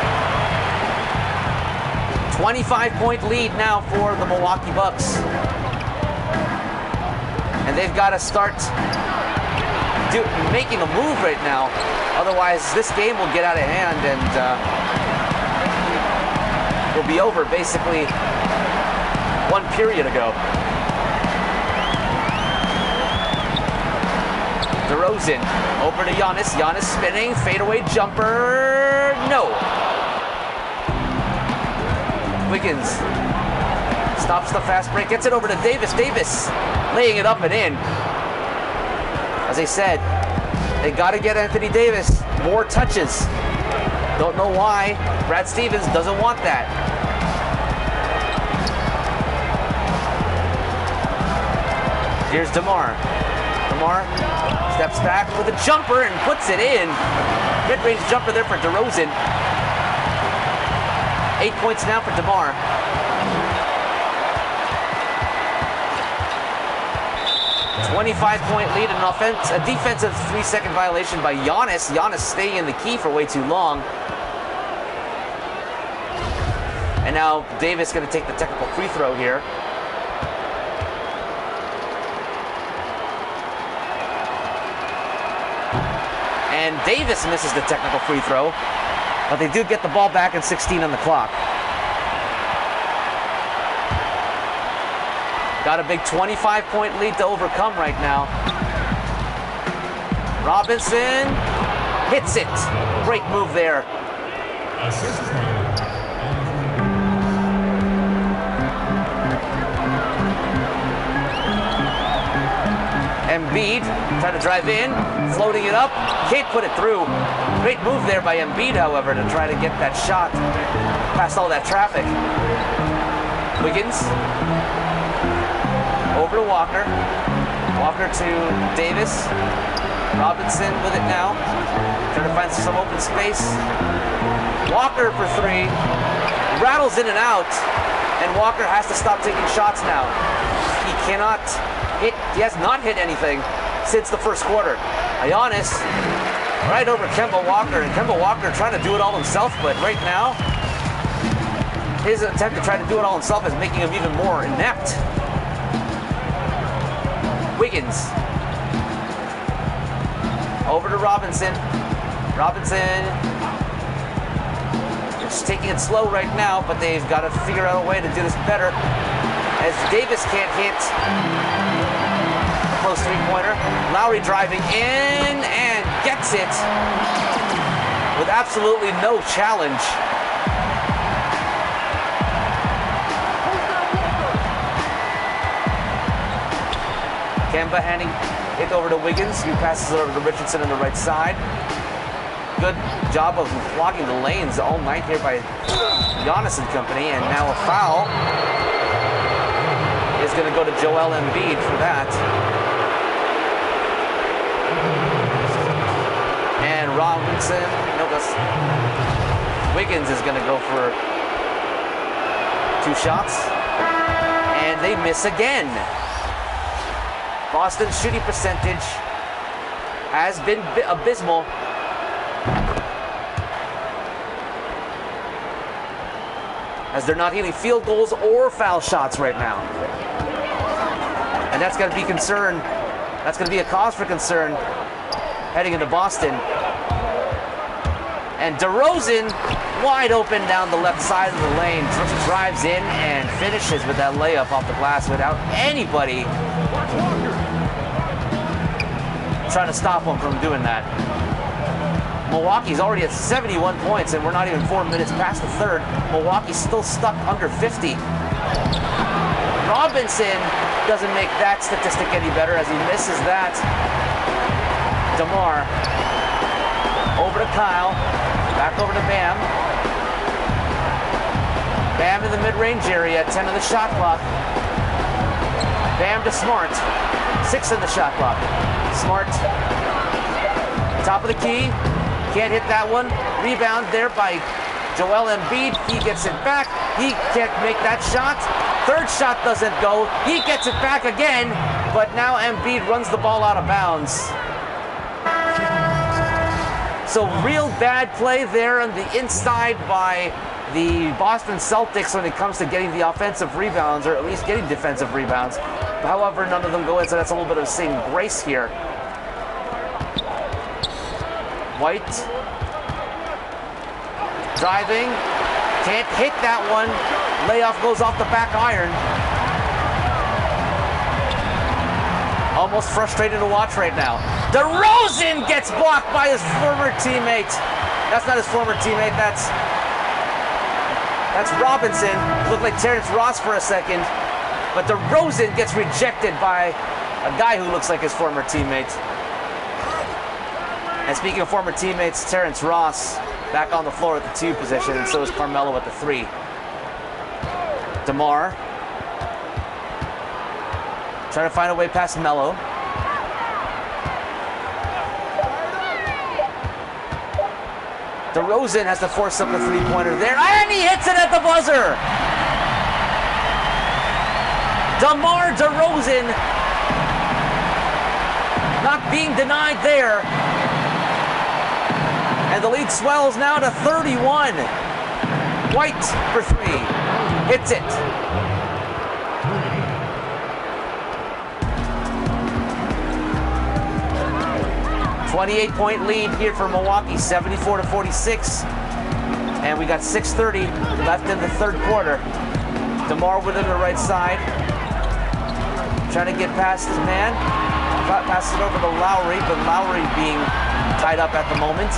25-point lead now for the Milwaukee Bucks. And they've got to start making a move right now. Otherwise, this game will get out of hand and will be over basically one period ago. DeRozan over to Giannis. Giannis spinning, fadeaway jumper. No. Wiggins stops the fast break, gets it over to Davis. Davis laying it up and in. As I said, they got to get Anthony Davis more touches. Don't know why. Brad Stevens doesn't want that. Here's DeMar. DeMar steps back with a jumper and puts it in. Mid-range jumper there for DeRozan. 8 points now for DeMar. A 25-point lead, a defensive 3-second violation by Giannis. Giannis staying in the key for way too long. And now Davis going to take the technical free throw here. And Davis misses the technical free throw, but they do get the ball back and 16 on the clock. Got a big 25-point lead to overcome right now. Robinson hits it. Great move there. Embiid trying to drive in, floating it up, can't put it through. Great move there by Embiid, however, to try to get that shot past all that traffic. Wiggins over to Walker. Walker to Davis. Robinson with it now, trying to find some open space. Walker for three, rattles in and out, and Walker has to stop taking shots now. He cannot hit, he has not hit anything since the first quarter. Giannis right over Kemba Walker, and Kemba Walker trying to do it all himself, but right now his attempt to try to do it all himself is making him even more inept. Wiggins over to Robinson. Robinson is taking it slow right now, but they've got to figure out a way to do this better, as Davis can't hit a close three-pointer. Lowry driving in and gets it with absolutely no challenge. Kemba handing it over to Wiggins, who passes it over to Richardson on the right side. Good job of blocking the lanes all night here by Giannis and company, and now a foul is going to go to Joel Embiid for that. And Robinson, Wiggins is going to go for 2 shots, and they miss again. Boston's shooting percentage has been abysmal. As they're not hitting field goals or foul shots right now. And that's going to be concern. That's going to be a cause for concern heading into Boston. And DeRozan wide open down the left side of the lane. Drives in and finishes with that layup off the glass without anybody trying to stop him from doing that. Milwaukee's already at 71 points, and we're not even 4 minutes past the third. Milwaukee's still stuck under 50. Robinson doesn't make that statistic any better as he misses that. DeMar over to Kyle, back over to Bam. Bam in the mid-range area, 10 on the shot clock. Bam to Smart, 6 in the shot clock. Smart, top of the key. Can't hit that one. Rebound there by Joel Embiid. He gets it back. He can't make that shot. Third shot doesn't go. He gets it back again, but now Embiid runs the ball out of bounds. So real bad play there on the inside by the Boston Celtics when it comes to getting the offensive rebounds, or at least getting defensive rebounds. However, none of them go in, so that's a little bit of saving grace here. White driving, can't hit that one. Layoff goes off the back iron. Almost frustrated to watch right now. DeRozan gets blocked by his former teammate. That's not his former teammate, that's Robinson. Looked like Terrence Ross for a second, but DeRozan gets rejected by a guy who looks like his former teammate. And speaking of former teammates, Terrence Ross back on the floor at the 2 position, and so is Carmelo at the 3. DeMar trying to find a way past Melo. DeRozan has to force up the 3-pointer there, and he hits it at the buzzer! DeMar DeRozan not being denied there. And the lead swells now to 31. White for 3. Hits it. .28 lead here for Milwaukee, 74-46. And we got 6:30 left in the third quarter. DeMar with it on the right side. Trying to get past his man. Passes it over to Lowry, but Lowry being tied up at the moment.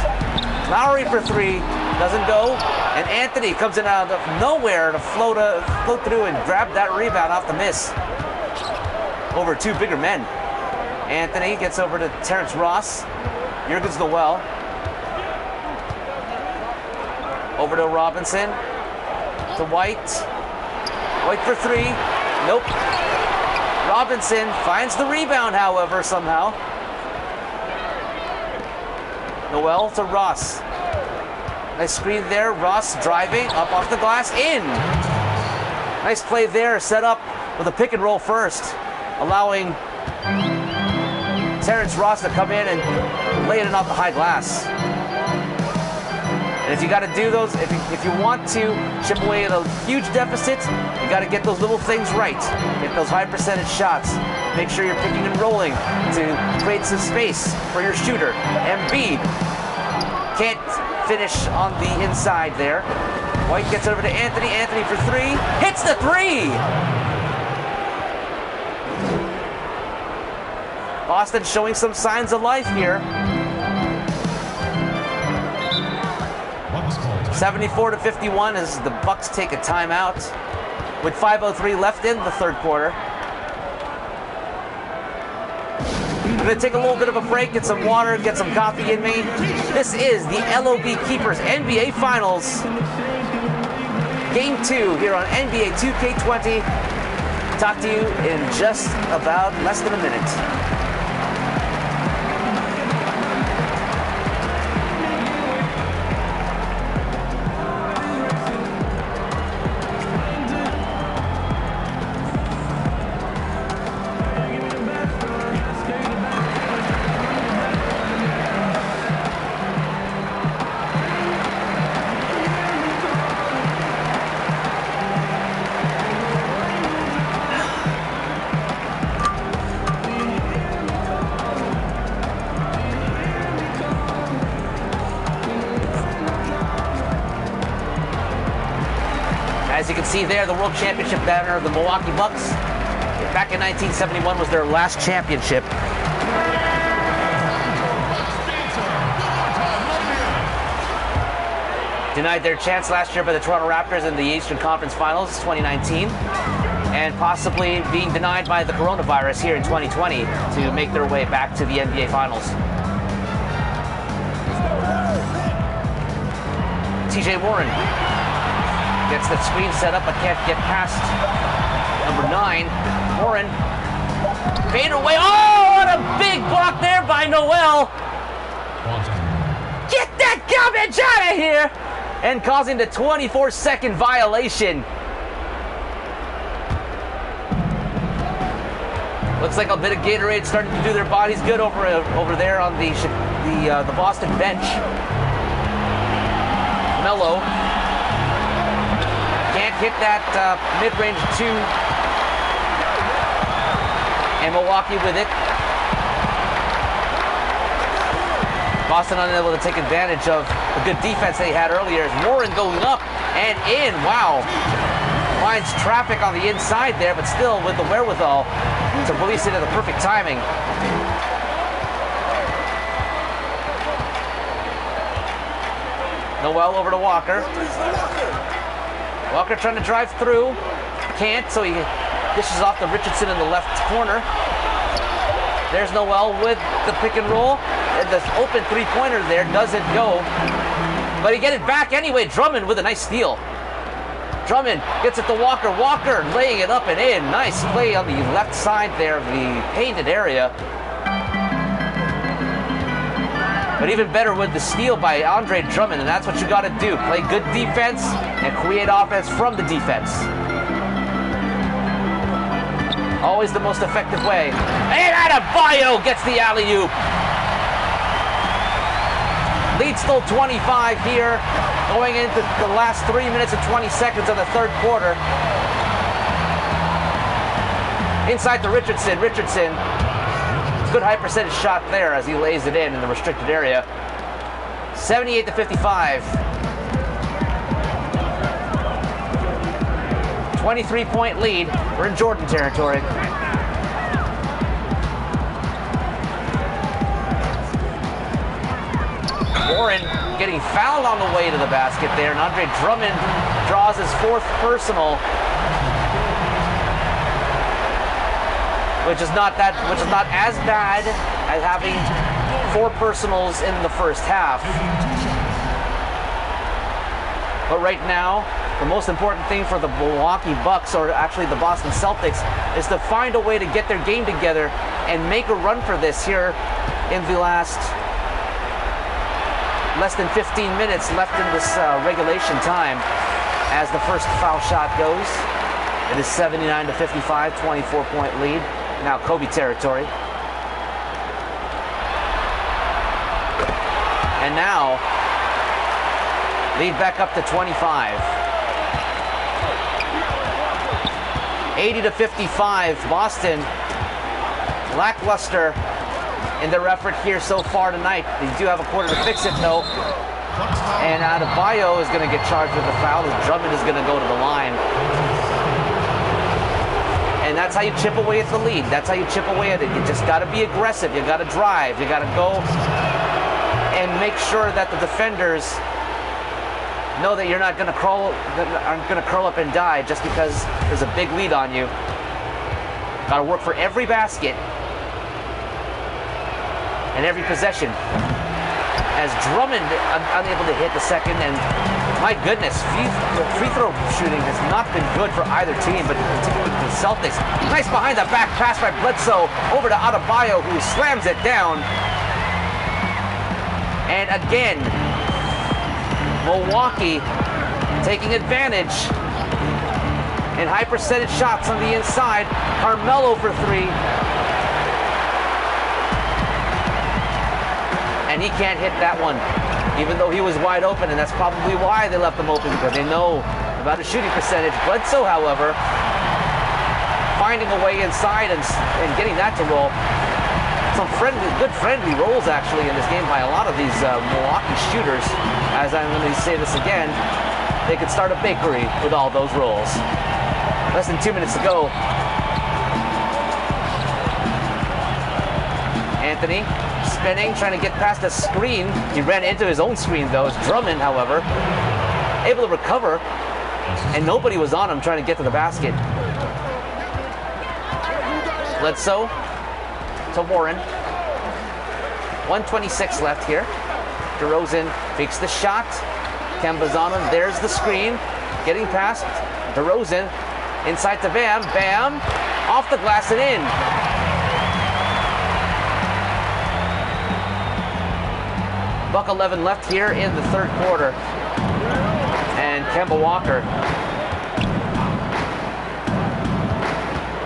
Lowry for 3, doesn't go, and Anthony comes in out of nowhere to float through and grab that rebound off the miss. Over 2 bigger men. Anthony gets over to Terrence Ross. Jurgens Noel. Over to Robinson. To White. White for 3. Nope. Robinson finds the rebound, however, somehow. Noel to Ross. Nice screen there. Ross driving up off the glass. In. Nice play there. Set up with a pick and roll first, allowing Terrence Ross to come in and lay it off the high glass. And if you got to do those, if you want to chip away at a huge deficit, you got to get those little things right. Get those high percentage shots. Make sure you're picking and rolling to create some space for your shooter. Embiid can't finish on the inside there. White gets over to Anthony. Anthony for 3. Hits the 3! Boston showing some signs of life here. 74-51 as the Bucks take a timeout with 5:03 left in the third quarter. gonna take a little bit of a break, get some water, get some coffee in me. This is the LOB Keepers NBA Finals. Game 2 here on NBA 2K20. Talk to you in just about less than a minute. As you can see there, the World Championship banner of the Milwaukee Bucks. Back in 1971 was their last championship. Denied their chance last year by the Toronto Raptors in the Eastern Conference Finals 2019. And possibly being denied by the coronavirus here in 2020 to make their way back to the NBA Finals. TJ Warren gets the screen set up but can't get past number 9. Warren. Fade away. Oh, what a big block there by Noel. Get that garbage out of here. And causing the 24-second violation. Looks like a bit of Gatorade starting to do their bodies good over there on the Boston bench. Melo. Can't hit that mid-range 2. And Milwaukee with it. Boston unable to take advantage of the good defense they had earlier. As Warren going up and in. Wow. Finds traffic on the inside there, but still with the wherewithal to release it at the perfect timing. Noel over to Walker. Walker trying to drive through. Can't, so he dishes off to Richardson in the left corner. There's Noel with the pick and roll. And the open three-pointer there doesn't go. But he get it back anyway. Drummond with a nice steal. Drummond gets it to Walker. Walker laying it up and in. Nice play on the left side there of the painted area. But even better with the steal by Andre Drummond, and that's what you got to do. Play good defense and create offense from the defense. Always the most effective way. And Adebayo gets the alley-oop. Lead still 25 here, going into the last 3 minutes and 20 seconds of the third quarter. Inside to Richardson. Richardson. Good high percentage shot there as he lays it in the restricted area. 78-55. 23-point lead. We're in Jordan territory. Warren getting fouled on the way to the basket there, and Andre Drummond draws his 4th personal. Which is not as bad as having 4 personals in the first half. But right now, the most important thing for the Milwaukee Bucks, or actually the Boston Celtics, is to find a way to get their game together and make a run for this here in the last less than 15 minutes left in this regulation time as the first foul shot goes. It is 79-55, 24-point lead. Now Kobe territory. And now, lead back up to 25. 80-55, Boston, lackluster in their effort here so far tonight. They do have a quarter to fix it though. And Adebayo is going to get charged with the foul as Drummond is going to go to the line. And that's how you chip away at the lead. That's how you chip away at it. You just got to be aggressive. You got to drive. You got to go and make sure that the defenders know that you're not going to aren't going to curl up and die just because there's a big lead on you. Got to work for every basket. in every possession. As Drummond unable to hit the second, and my goodness, free throw shooting has not been good for either team, but particularly for the Celtics. Nice behind the back pass by Bledsoe over to Adebayo, who slams it down. And again, Milwaukee taking advantage in high percentage shots on the inside. Carmelo for three. And he can't hit that one, even though he was wide open, and that's probably why they left him open, because they know about his shooting percentage. Bledsoe, however, finding a way inside and getting that to roll. Some good friendly rolls, actually, in this game by a lot of these Milwaukee shooters. As I'm going to say this again, they could start a bakery with all those rolls. Less than 2 minutes to go. Anthony spinning, trying to get past the screen. He ran into his own screen, though. It's Drummond, however, able to recover, and nobody was on him trying to get to the basket. Bledsoe to Warren. 1:26 left here. DeRozan fakes the shot. Kemba's on him. There's the screen. Getting past DeRozan. Inside to Bam. Bam. Off the glass and in. Buck 11 left here in the third quarter. And Kemba Walker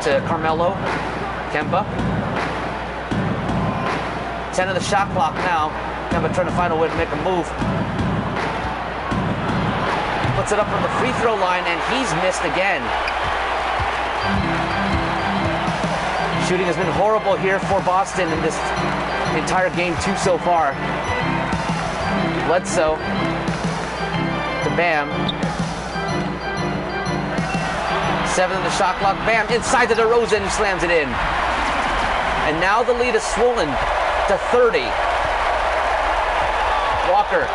to Carmelo. Kemba. 10 of the shot clock now. Kemba trying to find a way to make a move. Puts it up from the free throw line, and he's missed again. Shooting has been horrible here for Boston in this entire game 2 so far. Bledsoe to Bam. 7 in the shot clock. Bam inside to DeRozan, who slams it in. And now the lead is swollen to 30. Walker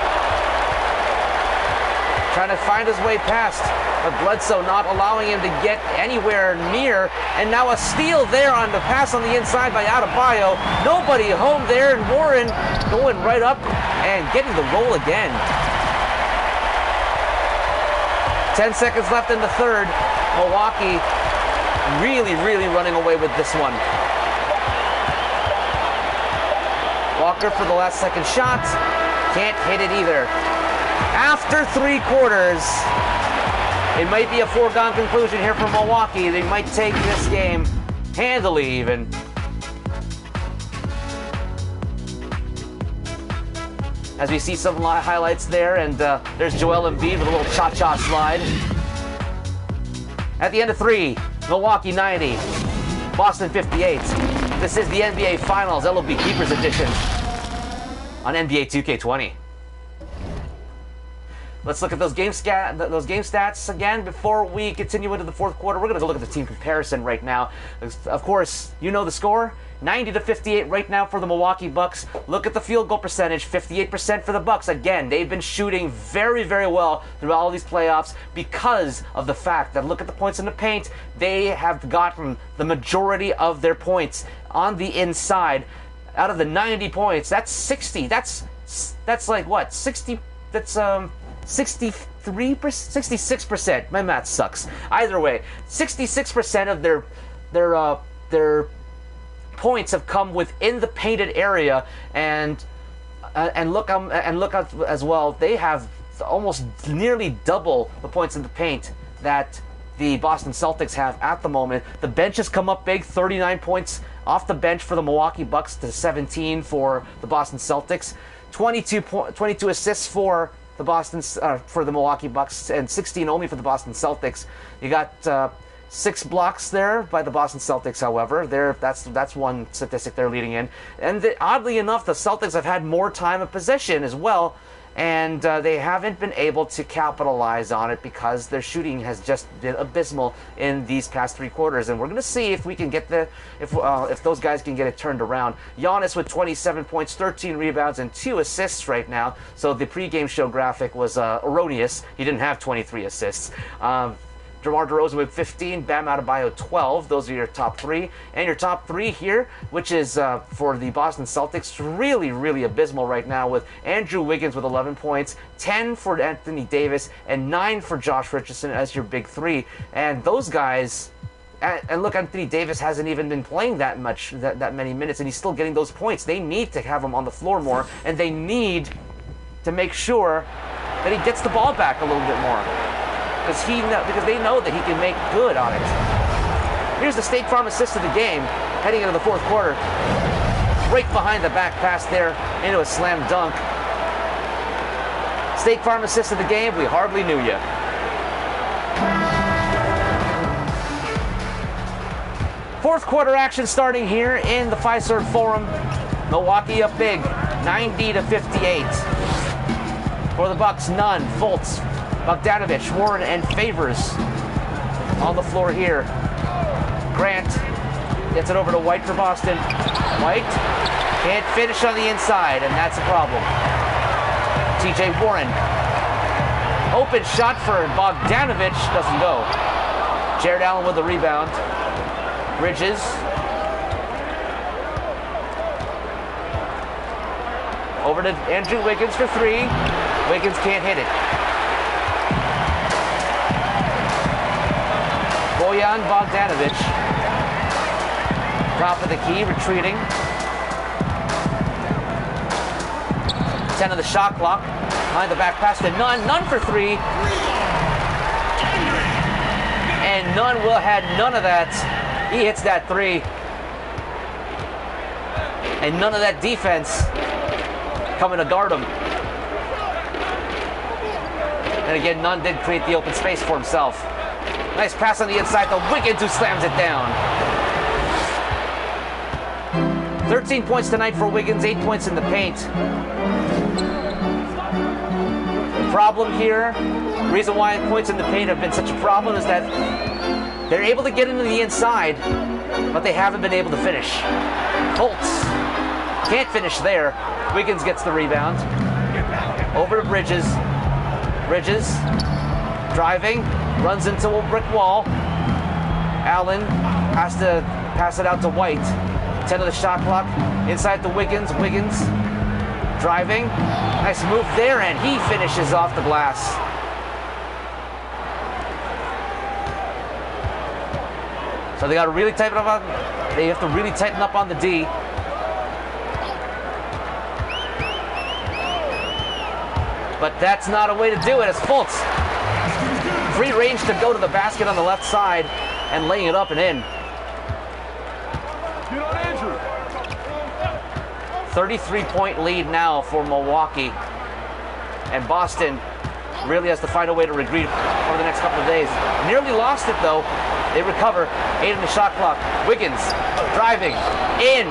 trying to find his way past, but Bledsoe not allowing him to get anywhere near. And now a steal there on the pass on the inside by Adebayo. Nobody home there, and Warren going right up and getting the roll again. 10 seconds left in the third. Milwaukee really running away with this one. Walker for the last second shot. Can't hit it either. After 3 quarters, it might be a foregone conclusion here for Milwaukee. They might take this game handily even. As we see some highlights there, and there's Joel Embiid with a little cha-cha slide. At the end of 3, Milwaukee 90, Boston 58. This is the NBA Finals LOB Keepers Edition on NBA 2K20. Let's look at those game stats again before we continue into the fourth quarter. We're going to look at the team comparison right now. Of course, you know the score. 90-58 right now for the Milwaukee Bucks. Look at the field goal percentage, 58% for the Bucks. Again, they've been shooting very well through all these playoffs because of the fact that, look at the points in the paint, they have gotten the majority of their points on the inside. Out of the 90 points, that's 60. That's like what? 60. That's 63%, 66%. My math sucks. Either way, 66% of their points have come within the painted area, and look as well. They have almost nearly double the points in the paint that the Boston Celtics have at the moment. The bench has come up big, 39 points off the bench for the Milwaukee Bucks to 17 for the Boston Celtics. 22 assists for the Milwaukee Bucks, and 16 only for the Boston Celtics. You got 6 blocks there by the Boston Celtics, however. That's one statistic they're leading in. And oddly enough, the Celtics have had more time of possession as well, and they haven't been able to capitalize on it because their shooting has just been abysmal in these past 3 quarters. And we're going to see if we can get if those guys can get it turned around. Giannis with 27 points, 13 rebounds, and 2 assists right now. So the pregame show graphic was erroneous. He didn't have 23 assists. DeMar DeRozan with 15, Bam Adebayo 12. Those are your top three. And your top three here, which is for the Boston Celtics, really, really abysmal right now, with Andrew Wiggins with 11 points, 10 for Anthony Davis, and 9 for Josh Richardson as your big three. And those guys... And look, Anthony Davis hasn't even been playing that many minutes, and he's still getting those points. They need to have him on the floor more, and they need to make sure that he gets the ball back a little bit more, because they know that he can make good on it. Here's the State Farm assist of the game, heading into the fourth quarter. Right behind the back pass there into a slam dunk. State Farm assist of the game, we hardly knew you. Fourth quarter action starting here in the Fiserv Forum. Milwaukee up big, 90-58. For the Bucks, Nunn, Fultz, Bogdanovich, Warren, and Favors on the floor here. Grant gets it over to White for Boston. White can't finish on the inside, and that's a problem. TJ Warren. Open shot for Bogdanovich, doesn't go. Jared Allen with the rebound. Bridges. Over to Andrew Wiggins for three. Wiggins can't hit it. Bojan Bogdanovich. Top of the key, retreating. 10 of the shot clock. Behind the back pass to Nunn. Nunn for three. And Nunn will have none of that. He hits that three. And none of that defense coming to guard him. And again, Nunn did create the open space for himself. Nice pass on the inside to Wiggins, who slams it down. 13 points tonight for Wiggins, 8 points in the paint. The problem here, the reason why points in the paint have been such a problem is that they're able to get into the inside, but they haven't been able to finish. Fultz can't finish there. Wiggins gets the rebound. Over to Bridges. Bridges driving, runs into a brick wall. Allen has to pass it out to White. 10 of the shot clock. Inside to Wiggins. Wiggins driving. Nice move there, and he finishes off the glass. So they got to really tighten up on. They have to really tighten up on the D. But that's not a way to do it. It's Fultz. Free range to go to the basket on the left side and laying it up and in. 33-point lead now for Milwaukee. And Boston really has to find a way to regroup over the next couple of days. Nearly lost it, though. They recover. 8 on the shot clock. Wiggins driving in.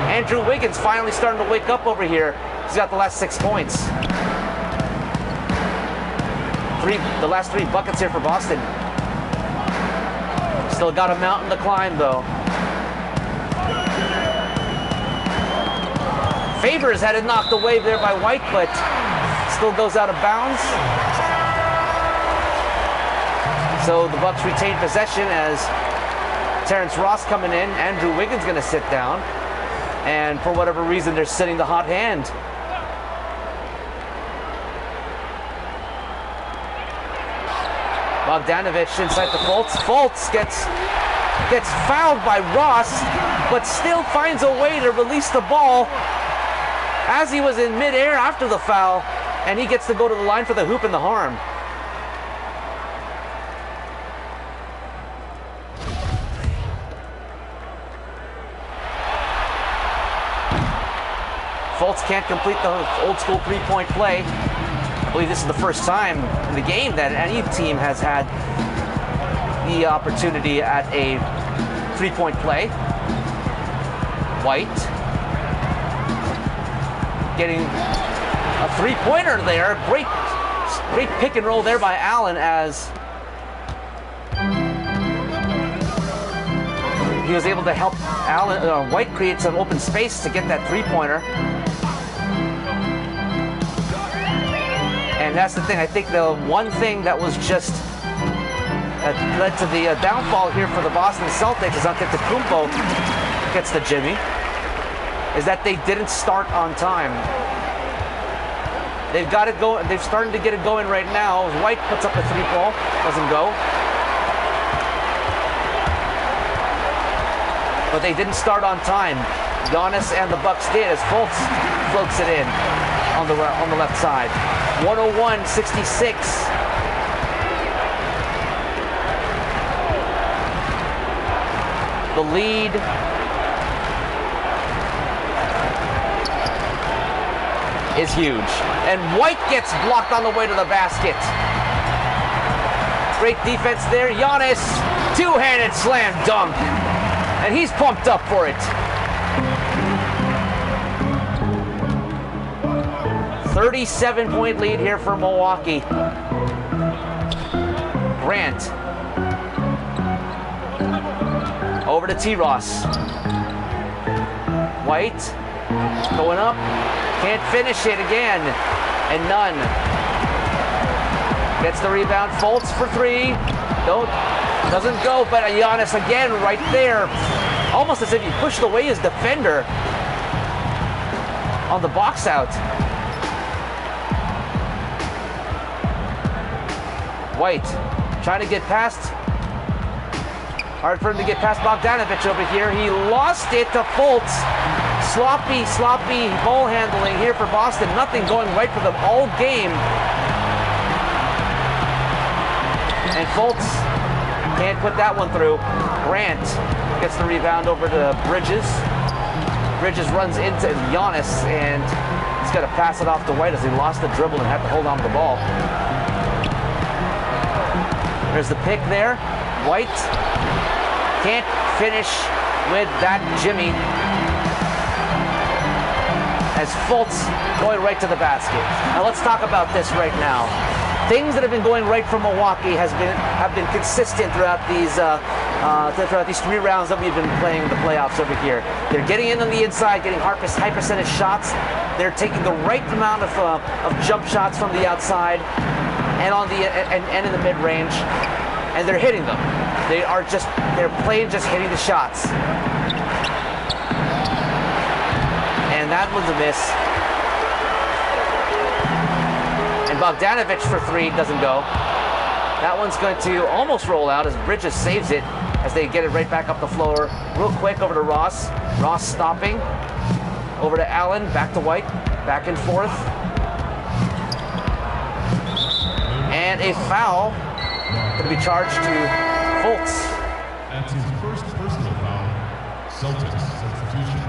Andrew Wiggins finally starting to wake up over here. He's got the last 6 points. The last 3 buckets here for Boston. Still got a mountain to climb, though. Favors had it knocked away there by White, but still goes out of bounds. So the Bucks retain possession as Terrence Ross coming in. Andrew Wiggins going to sit down. And for whatever reason, they're sitting the hot hand. Bogdanovich inside to Fultz. Fultz gets fouled by Ross, but still finds a way to release the ball as he was in midair after the foul, and he gets to go to the line for the hoop and the harm. Fultz can't complete the old school three-point play. I believe this is the first time in the game that any team has had the opportunity at a three-point play. White getting a three-pointer there. Great pick and roll there by Allen as he was able to help White create some open space to get that three-pointer. And that's the thing. I think the one thing that was just That led to the downfall here for the Boston Celtics as Antetokounmpo gets the Jimmy, is that they didn't start on time. They've got it going. They're starting to get it going right now. White puts up a three-ball, doesn't go. But they didn't start on time. Giannis and the Bucks did as Fultz floats it in on the left side. 101-66. The lead is huge. And White gets blocked on the way to the basket. Great defense there. Giannis, two-handed slam dunk. And he's pumped up for it. 37-point lead here for Milwaukee. Grant. Over to T-Ross. White going up. Can't finish it again. And none. Gets the rebound. Fultz for three. Doesn't go, but Giannis again right there. Almost as if he pushed away his defender on the box out. White trying to get past. Hard for him to get past Bogdanovich over here. He lost it to Fultz. Sloppy ball handling here for Boston. Nothing going right for them all game. And Fultz can't put that one through. Grant gets the rebound over to Bridges. Bridges runs into Giannis, and he's got to pass it off to White as he lost the dribble and had to hold on to the ball. There's the pick there. White can't finish with that Jimmy. As Fultz going right to the basket. Now let's talk about this right now. Things that have been going right for Milwaukee have been consistent throughout these 3 rounds that we've been playing the playoffs over here. They're getting in on the inside, getting high percentage shots. They're taking the right amount of jump shots from the outside and and in the mid range, and they're hitting them. They're playing just hitting the shots. And that one's a miss. And Bogdanovich for three doesn't go. That one's going to almost roll out as Bridges saves it as they get it right back up the floor. Real quick over to Ross. Ross stopping. Over to Allen, back to White, back and forth. And a foul going to be charged to Fultz. That's his first personal foul. Celtics substitution.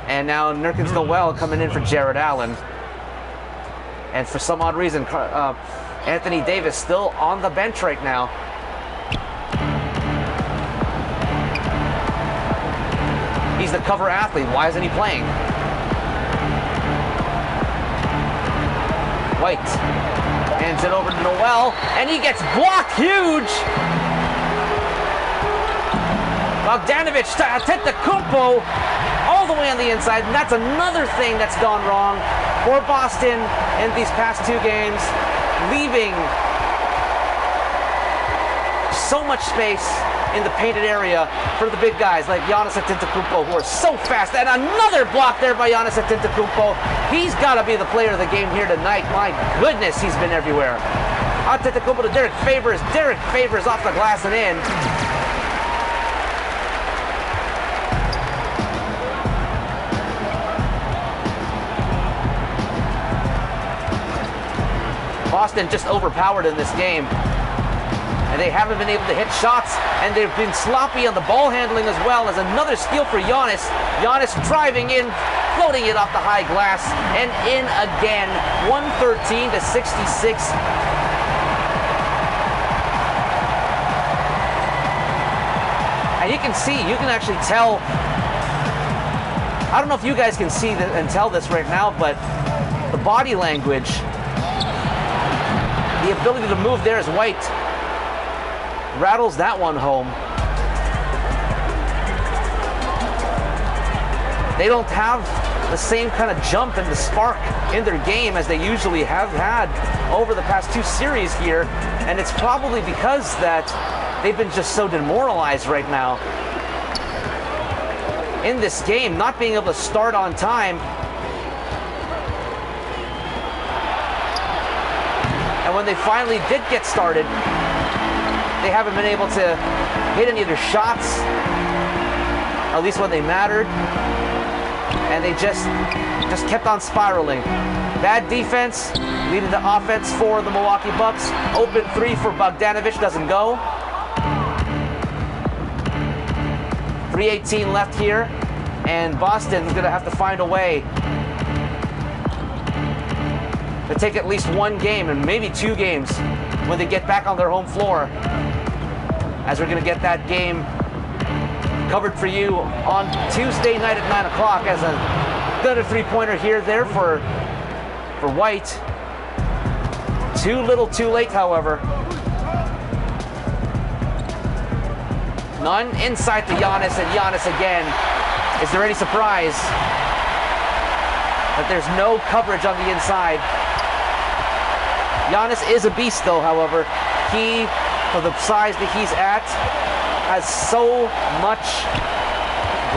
And now Nerkins Noel coming in for Jared Allen. And for some odd reason, Anthony Davis still on the bench right now. He's the cover athlete. Why isn't he playing? White hands it over to Noel, and he gets blocked huge. Bogdanovich to Antetokounmpo all the way on the inside, and that's another thing that's gone wrong for Boston in these past 2 games, leaving so much space in the painted area for the big guys like Giannis Antetokounmpo, who are so fast. And another block there by Giannis Antetokounmpo. He's got to be the player of the game here tonight. My goodness, he's been everywhere. Antetokounmpo to Derek Favors. Derek Favors off the glass and in. Boston just overpowered in this game. And they haven't been able to hit shots, and they've been sloppy on the ball handling as well. As another steal for Giannis. Giannis driving in, floating it off the high glass, and in again. 113-66. And you can see, you can actually tell. I don't know if you guys can see and tell this right now, but the body language, the ability to move there is White. Rattles that one home. They don't have the same kind of jump and the spark in their game as they usually have had over the past 2 series here, and it's probably because that they've been just so demoralized right now in this game, not being able to start on time. And when they finally did get started, they haven't been able to hit any of their shots, at least when they mattered. And they just kept on spiraling. Bad defense leading to offense for the Milwaukee Bucks. Open three for Bogdanovich, doesn't go. 3:18 left here, and Boston's gonna have to find a way to take at least one game and maybe two games when they get back on their home floor, as we're gonna get that game covered for you on Tuesday night at 9 o'clock as another three-pointer here there for White. Too little, too late, however. None inside to Giannis, and Giannis again. Is there any surprise that there's no coverage on the inside? Giannis is a beast, though, however. He, for the size that he's at, has so much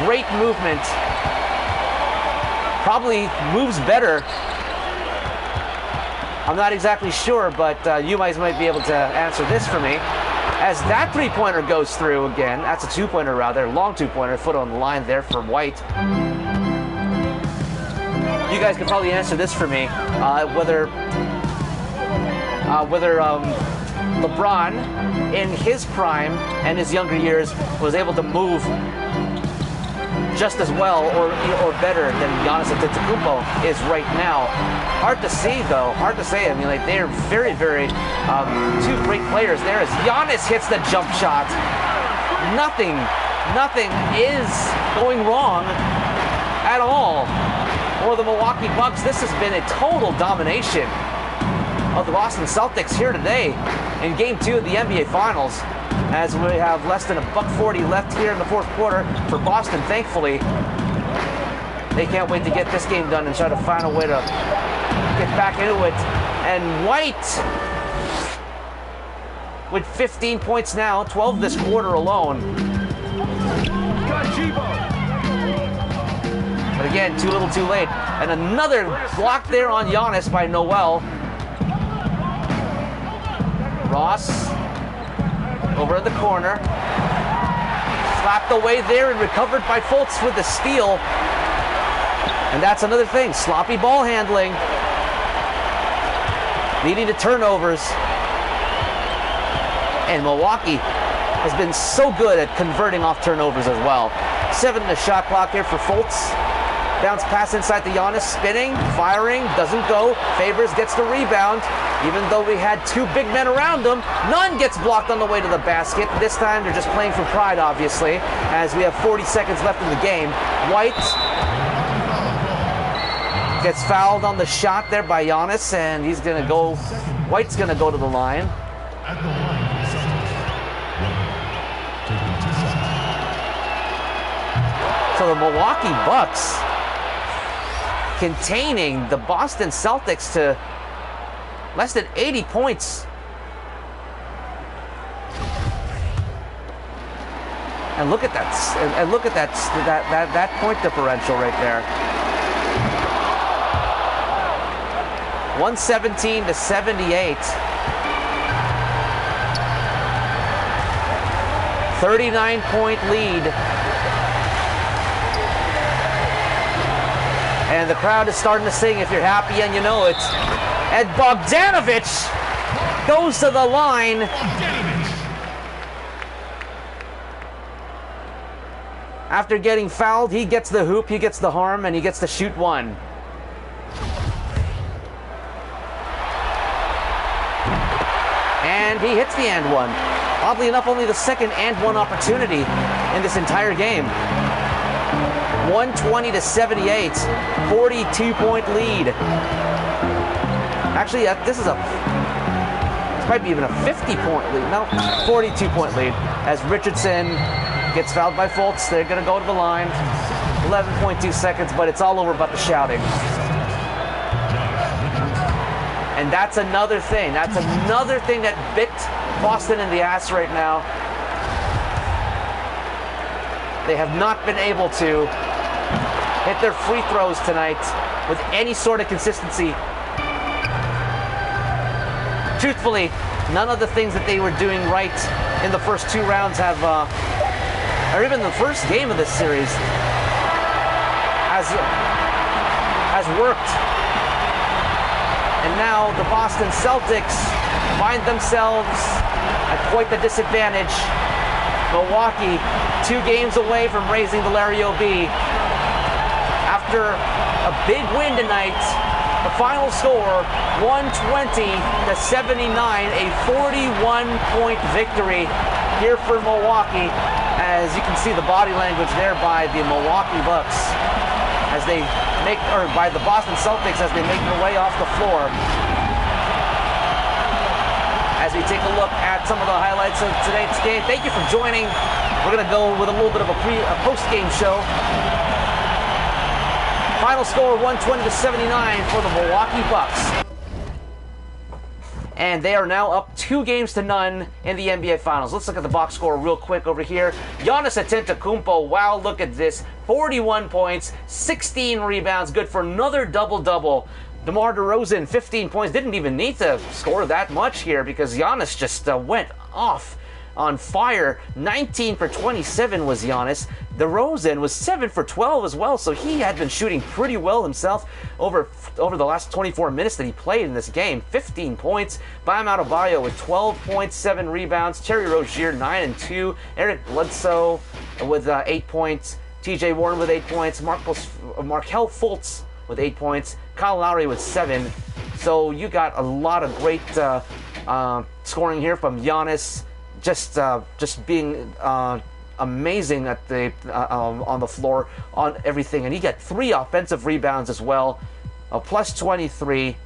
great movement. Probably moves better. I'm not exactly sure, but you guys might be able to answer this for me. As that three-pointer goes through again, that's a two-pointer rather, long two-pointer, foot on the line there for White. You guys can probably answer this for me, whether LeBron, in his prime and his younger years, was able to move just as well or better than Giannis Antetokounmpo is right now. Hard to see, though. Hard to say. I mean, like, they're very, very two great players there. As Giannis hits the jump shot, nothing is going wrong at all for the Milwaukee Bucks. This has been a total domination of the Boston Celtics here today in Game 2 of the NBA Finals, as we have less than $1:40 left here in the fourth quarter for Boston. Thankfully, they can't wait to get this game done and try to find a way to get back into it. And White with 15 points now, 12 this quarter alone. But again, too little, too late. And another block there on Giannis by Noel. Ross over in the corner. Slapped away there and recovered by Fultz with the steal. And that's another thing, sloppy ball handling, leading to turnovers. And Milwaukee has been so good at converting off turnovers as well. 7 in the shot clock here for Fultz. Bounce pass inside to Giannis, spinning, firing, doesn't go. Favors gets the rebound. Even though we had two big men around him, none gets blocked on the way to the basket. This time they're just playing for pride, obviously, as we have 40 seconds left in the game. White gets fouled on the shot there by Giannis, and he's going to go, White's going to go to the line. At the line, Celtics. So the Milwaukee Bucks containing the Boston Celtics to less than 80 points. And look at that, and look at that point differential right there. 117 to 78. 39-point lead. And the crowd is starting to sing, if you're happy and you know it. And Bogdanovich goes to the line. After getting fouled, he gets the hoop, he gets the harm, and he gets to shoot one. And he hits the and one. Oddly enough, only the second and one opportunity in this entire game. 120 to 78, 42-point lead. Actually, this is this might be even a 50-point lead. No, 42-point lead. As Richardson gets fouled by Fultz, they're going to go to the line. 11.2 seconds, but it's all over but the shouting. And that's another thing. That's another thing that bit Boston in the ass right now. They have not been able to hit their free throws tonight with any sort of consistency. Truthfully, none of the things that they were doing right in the first 2 rounds have, or even the first game of this series, has worked. And now the Boston Celtics find themselves at quite the disadvantage. Milwaukee, 2 games away from raising the Larry OB. After a big win tonight, the final score, 120-79, a 41-point victory here for Milwaukee. As you can see the body language there by the Milwaukee Bucks as they make, or by the Boston Celtics as they make their way off the floor. As we take a look at some of the highlights of today's game. Thank you for joining. We're going to go with a little bit of a post-game show. Final score 120-79 for the Milwaukee Bucks. And they are now up 2-0 in the NBA Finals. Let's look at the box score real quick over here. Giannis Antetokounmpo, wow, look at this. 41 points, 16 rebounds, good for another double-double. DeMar DeRozan, 15 points. Didn't even need to score that much here because Giannis just went off on fire. 19 for 27 was Giannis. DeRozan was 7 for 12 as well, so he had been shooting pretty well himself over the last 24 minutes that he played in this game. 15 points. Bam Adebayo with 12 points, 7 rebounds. Terry Rozier, 9 and 2. Eric Bledsoe with 8 points. TJ Warren with 8 points. Markelle Fultz with 8 points. Kyle Lowry with 7. So you got a lot of great scoring here from Giannis. Just being amazing at the on the floor on everything, and he got 3 offensive rebounds as well, plus 23,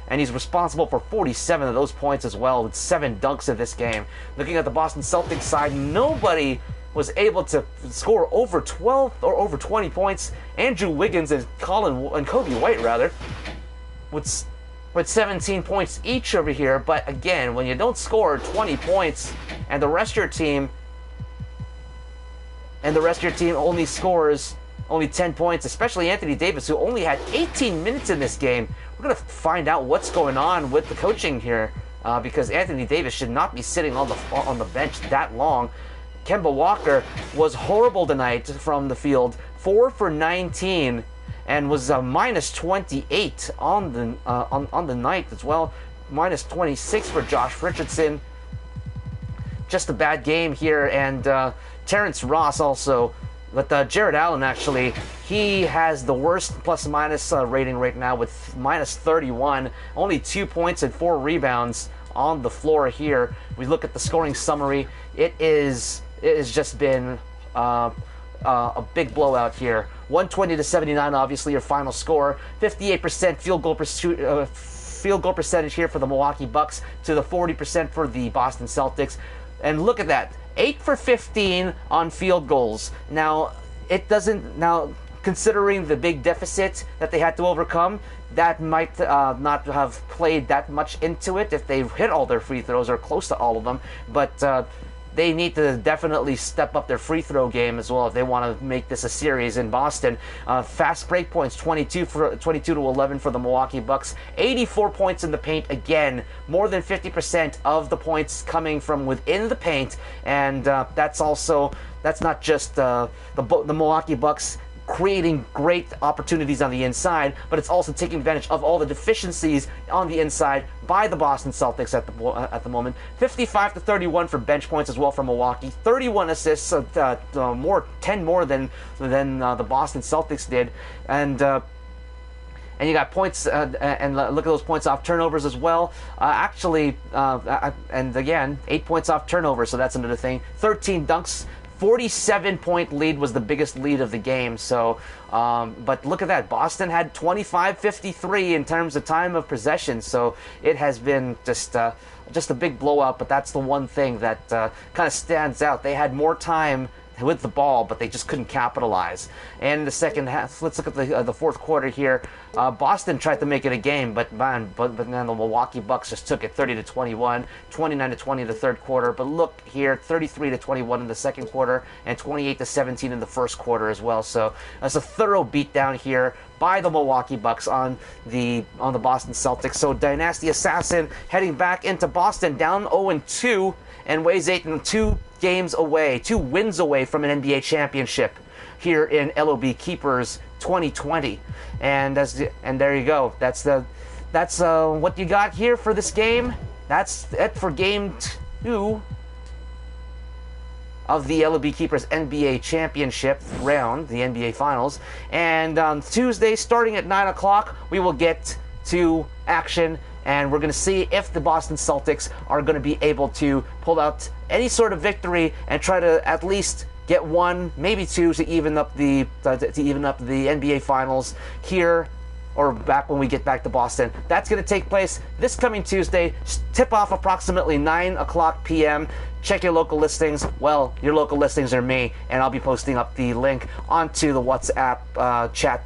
and he's responsible for 47 of those points as well, with 7 dunks in this game. Looking at the Boston Celtics side, nobody was able to score over 12 or over 20 points. Andrew Wiggins and Kobe White with 17 points each over here. But again, when you don't score 20 points and the rest of your team only scores 10 points, especially Anthony Davis, who only had 18 minutes in this game, we're going to find out what's going on with the coaching here, because Anthony Davis should not be sitting on the bench that long. Kemba Walker was horrible tonight from the field, 4 for 19. And was minus 28 on the night as well. Minus 26 for Josh Richardson. Just a bad game here. And Terrence Ross also. But Jared Allen, actually, he has the worst plus-minus rating right now with minus 31. Only 2 points and 4 rebounds on the floor here. We look at the scoring summary. It has just been a big blowout here. 120-79, obviously your final score. 58% field goal percentage here for the Milwaukee Bucks to the 40% for the Boston Celtics. And look at that, 8 for 15 on field goals. Now, considering the big deficit that they had to overcome, that might not have played that much into it if they hit all their free throws or close to all of them. But they need to definitely step up their free throw game as well if they want to make this a series in Boston. Fast break points, 22-11 for the Milwaukee Bucks. 84 points in the paint again. More than 50% of the points coming from within the paint, and that's not just the Milwaukee Bucks creating great opportunities on the inside, but it's also taking advantage of all the deficiencies on the inside by the Boston Celtics at the moment. 55-31 for bench points as well for Milwaukee. 31 assists, 10 more than the Boston Celtics did, and you got points, and look at those points off turnovers as well. And again, 8 points off turnovers, so that's another thing. 13 dunks. 47-point lead was the biggest lead of the game. So, but look at that. Boston had 25-53 in terms of time of possession. So it has been just a big blowout. But that's the one thing that kind of stands out. They had more time with the ball, but they just couldn't capitalize. And in the second half, let's look at the fourth quarter here. Boston tried to make it a game, but then the Milwaukee Bucks just took it 30-21, 29-20 in the third quarter. But look here, 33-21 in the second quarter, and 28-17 in the first quarter as well. So that's a thorough beatdown here by the Milwaukee Bucks on the Boston Celtics. So DyNasty Assassin heading back into Boston, down 0-2, and Weighs Ayton 2 wins away from an NBA championship here in LOB Keepers 2020. And there you go. That's what you got here for this game. That's it for game 2 of the LOB Keepers NBA Championship round, the NBA Finals. And on Tuesday, starting at 9 o'clock, we will get to action, and we're going to see if the Boston Celtics are going to be able to pull out any sort of victory and try to at least get 1, maybe 2 to even up the NBA Finals here, or back when we get back to Boston. That's going to take place this coming Tuesday. Tip off approximately 9 o'clock p.m. Check your local listings. Well, your local listings are me, and I'll be posting up the link onto the WhatsApp chat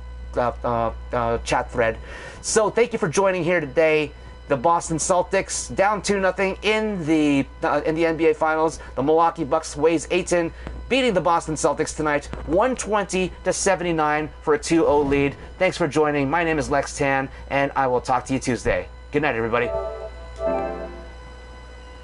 thread. So thank you for joining here today. The Boston Celtics down 2-0 in the NBA Finals. The Milwaukee Bucks, Weighs Ayton, beating the Boston Celtics tonight, 120-79 for a 2-0 lead. Thanks for joining. My name is Lex Tan, and I will talk to you Tuesday. Good night, everybody.